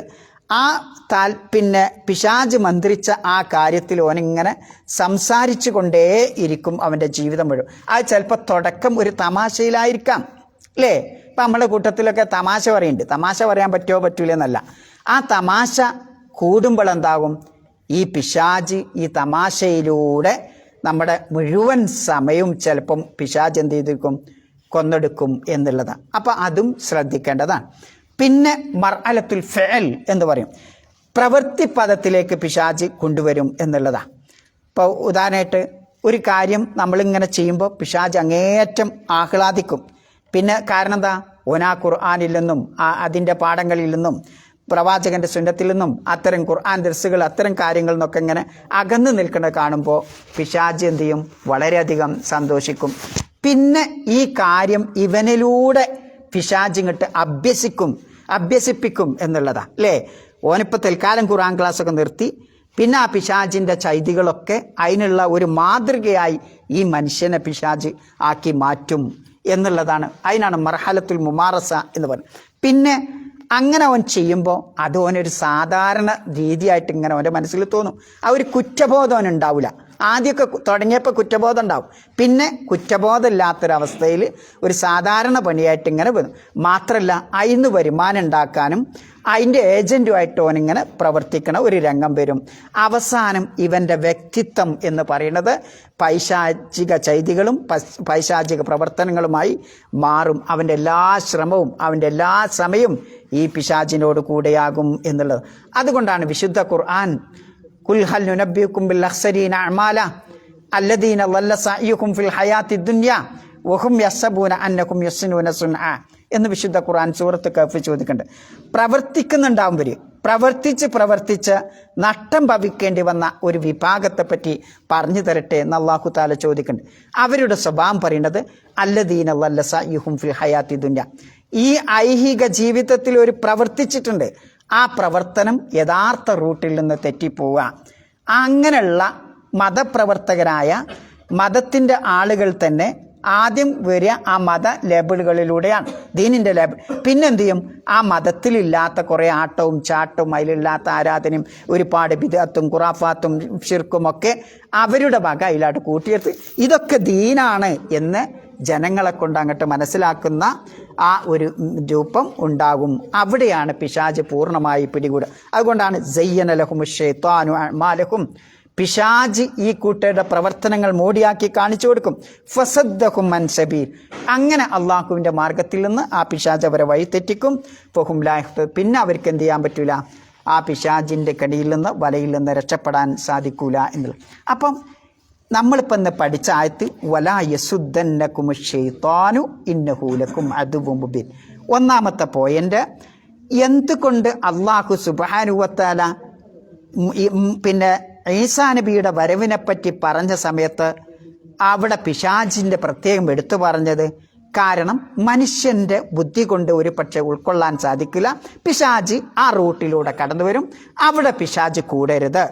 പിശാച് മന്ത്രിച്ച ആ കാര്യത്തിൽ ഓനിങ്ങനെ സംസാരിച്ചു കൊണ്ടേ ഇരിക്കും അവൻ്റെ ജീവിതം മുഴുവൻ. അത് ചിലപ്പോൾ തുടക്കം ഒരു തമാശയിലായിരിക്കാം അല്ലേ? ഇപ്പം നമ്മുടെ കൂട്ടത്തിലൊക്കെ തമാശ പറയുന്നുണ്ട്. തമാശ പറയാൻ പറ്റുമോ പറ്റൂലെന്നല്ല, ആ തമാശ കൂടുമ്പോൾ എന്താകും? ഈ പിശാച് ഈ തമാശയിലൂടെ നമ്മുടെ മുഴുവൻ സമയവും ചിലപ്പം പിശാച് എന്ത് ചെയ്തിരിക്കും? കൊന്നെടുക്കും എന്നുള്ളതാണ്. അപ്പം അതും ശ്രദ്ധിക്കേണ്ടതാണ്. പിന്നെ മർഅലത്തുൽ ഫിഅൽ എന്ന് പറയും, പ്രവൃത്തി പദത്തിലേക്ക് പിശാച് കൊണ്ടുവരും എന്നുള്ളതാണ്. ഇപ്പോൾ ഉദാഹരണമായിട്ട് ഒരു കാര്യം നമ്മളിങ്ങനെ ചെയ്യുമ്പോൾ പിശാച് അങ്ങേയറ്റം ആഹ്ലാദിക്കും. പിന്നെ കാരണം എന്താ? ഓനാ ഖുർആനിൽ നിന്നും അതിൻ്റെ പാഠങ്ങളിൽ നിന്നും പ്രവാചകൻ്റെ സുന്നത്തിൽ നിന്നും അത്തരം ഖുർആൻ ദർസുകൾ അത്തരം കാര്യങ്ങളിൽ നിന്നൊക്കെ ഇങ്ങനെ അകന്നു നിൽക്കുന്നത് കാണുമ്പോൾ പിശാച് എന്ത് ചെയ്യും? വളരെയധികം സന്തോഷിക്കും. പിന്നെ ഈ കാര്യം ഇവനിലൂടെ പിശാച് ഇങ്ങോട്ട് അഭ്യസിപ്പിക്കും എന്നുള്ളതാണ് അല്ലേ? ഓനിപ്പോൾ തൽക്കാലം ഖുർആൻ ക്ലാസ്സൊക്കെ നിർത്തി പിന്നെ ആ പിശാചിൻ്റെ ചൈതികളൊക്കെ അതിനുള്ള ഒരു മാതൃകയായി ഈ മനുഷ്യനെ പിശാച് ആക്കി മാറ്റും എന്നുള്ളതാണ്. അതിനാണ് മർഹലത്തുൽ മുമാറസ എന്ന് പറയുന്നത്. പിന്നെ അങ്ങനെ അവൻ ചെയ്യുമ്പോൾ അത് ഓനൊരു സാധാരണ രീതിയായിട്ട് ഇങ്ങനെ അവൻ്റെ മനസ്സിൽ തോന്നും. ആ ഒരു കുറ്റബോധം അവനുണ്ടാവില്ല. ആദ്യമൊക്കെ തുടങ്ങിയപ്പോൾ കുറ്റബോധം ഉണ്ടാവും, പിന്നെ കുറ്റബോധമില്ലാത്തൊരവസ്ഥയിൽ ഒരു സാധാരണ പണിയായിട്ട് ഇങ്ങനെ വരും. മാത്രമല്ല അതിന് വരുമാനം ഉണ്ടാക്കാനും അതിൻ്റെ ഏജൻറ്റുമായിട്ട് ഓനിങ്ങനെ പ്രവർത്തിക്കണ ഒരു രംഗം വരും. അവസാനം ഇവൻ്റെ വ്യക്തിത്വം എന്ന് പറയുന്നത് പൈശാചിക ചൈതികളും പൈശാചിക പ്രവർത്തനങ്ങളുമായി മാറും. അവൻ്റെ എല്ലാ ശ്രമവും അവൻ്റെ എല്ലാ സമയവും ഈ പിശാചിനോട് കൂടെയാകും എന്നുള്ളത്. അതുകൊണ്ടാണ് വിശുദ്ധ ഖുർആൻ ഖുൽ ഹൽ നുനബ്ബിഉകും ബിൽ അഖ്സരീന അഅമാല, അല്ലദീന ളല്ല സഅയുഹും ഫിൽ ഹയാത്തി ദുനിയ വഹും യഹ്സബൂന അന്നഹും യുഹ്സിനൂന സുൻആ എന്ന് വിശുദ്ധ ഖുർആൻ സൂറത്ത് കഹ്ഫ് ചോദിക്കുന്നുണ്ട്. പ്രവർത്തിക്കുന്നുണ്ടാവും ഇവർ, പ്രവർത്തിച്ച് നഷ്ടം ഭവിക്കേണ്ടി വന്ന ഒരു വിഭാഗത്തെ പറ്റി പറഞ്ഞു തരട്ടെ എന്ന് അല്ലാഹു തആല ചോദിക്കുന്നുണ്ട്. അവരുടെ സ്വഭാവം പറയുന്നത് അല്ലദീന ളല്ല സഅയുഹും ഫിൽ ഹയാത്തി ദുനിയ, ഈ ഐഹിക ജീവിതത്തിൽ ഒരു പ്രവർത്തിച്ചിട്ടുണ്ട്, ആ പ്രവർത്തനം യഥാർത്ഥ റൂട്ടിൽ നിന്ന് തെറ്റിപ്പോവുക. അങ്ങനെയുള്ള മതപ്രവർത്തകരായ മതത്തിൻ്റെ ആളുകൾ തന്നെ ആദ്യം വരിക ആ മത ലേബിളുകളിലൂടെയാണ്, ദീനിൻ്റെ ലേബിൾ. പിന്നെന്ത് ചെയ്യും? ആ മതത്തിലില്ലാത്ത കുറേ ആട്ടവും ചാട്ടവും അതിലില്ലാത്ത ആരാധനയും ഒരുപാട് ബിദ്അത്തും ഖുറാഫാത്തും ഷിർക്കുമൊക്കെ അവരുടെ വക അതിലായിട്ട് കൂട്ടിയെടുത്ത് ഇതൊക്കെ ദീനാണ് എന്ന് ജനങ്ങളെ കൊണ്ട് അങ്ങോട്ട് മനസ്സിലാക്കുന്ന ആ ഒരു രൂപം ഉണ്ടാകും. അവിടെയാണ് പിശാച് പൂർണ്ണമായി പിടികൂടുക. അതുകൊണ്ടാണ് സയ്യന ലഹുമു ശൈത്വാനു അഅ്മാലഹും, പിശാച് ഈ കൂട്ടരുടെ പ്രവർത്തനങ്ങൾ മോടിയാക്കി കാണിച്ചു കൊടുക്കും. ഫസദ്ദഹും അൻ സബീൽ, അങ്ങനെ അള്ളാഹുവിൻ്റെ മാർഗത്തിൽ നിന്ന് ആ പിശാച് അവരെ വഴി തെറ്റിക്കും. ഫഹും ലാ യഹ്തദൂൻ, പിന്നെ അവർക്ക് എന്ത് ചെയ്യാൻ പറ്റൂല? ആ പിശാചിൻ്റെ കടിയിൽ നിന്ന് വലയിൽ നിന്ന് രക്ഷപ്പെടാൻ സാധിക്കൂല എന്നുള്ളത്. അപ്പം നമ്മളിപ്പോൾ ഇന്ന് പഠിച്ച ആയത്ത് വലാ യസുദ്ദന്നകുമു ശൈത്വാനു ഇന്നഹു ലക്കും അദുവ്വുൻ മുബീൻ. ഒന്നാമത്തെ പോയിന്റ്, എന്തുകൊണ്ട് അള്ളാഹു സുബ്ഹാനഹു വ തആല പിന്നെ ഈസാ നബിയുടെ വരവിനെപ്പറ്റി പറഞ്ഞ സമയത്ത് അവിടെ പിശാചിൻ്റെ പ്രത്യേകം എടുത്തു പറഞ്ഞത്? കാരണം മനുഷ്യൻ്റെ ബുദ്ധി കൊണ്ട് ഒരു പക്ഷേ ഉൾക്കൊള്ളാൻ സാധിക്കില്ല, പിശാച് ആ റൂട്ടിലൂടെ കടന്നു വരും, അവിടെ പിശാച് കൂടരുത്.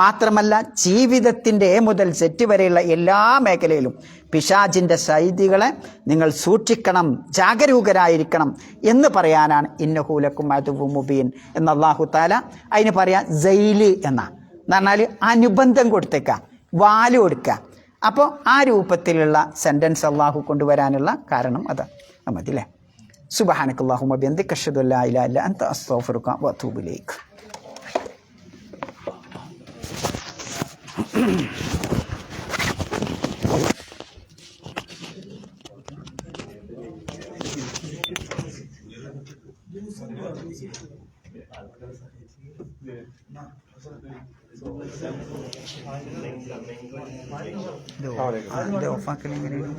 മാത്രമല്ല ജീവിതത്തിൻ്റെ എ മുതൽ സെറ്റ് വരെയുള്ള എല്ലാ മേഖലയിലും പിശാചിൻ്റെ സൈദികളെ നിങ്ങൾ സൂക്ഷിക്കണം, ജാഗരൂകരായിരിക്കണം എന്ന് പറയാനാണ് ഇന്നഹു ലക്കും അദുവ്വുൻ മുബീൻ എന്ന് അല്ലാഹു തആല അതിന് പറയാ സൈല് എന്ന് പറഞ്ഞാൽ അനുബന്ധം കൊടുത്തേക്ക, വാല് കൊടുക്കുക. അപ്പോൾ ആ രൂപത്തിലുള്ള സെൻറ്റൻസ് അള്ളാഹു കൊണ്ടുവരാനുള്ള കാരണം അതാണ്. മതി അല്ലേ? സുബ്ഹാനക്കല്ലാഹുമ്മ ബിഹംദിക അശ്ഹദു അല്ലാ ഇലാഹ ഇല്ല അൻത അസ്തഗ്ഫിറുക വഅതൂബു ഇലൈക്. ഇത് ഓഫാക്കൽ എങ്ങനെയാണ്?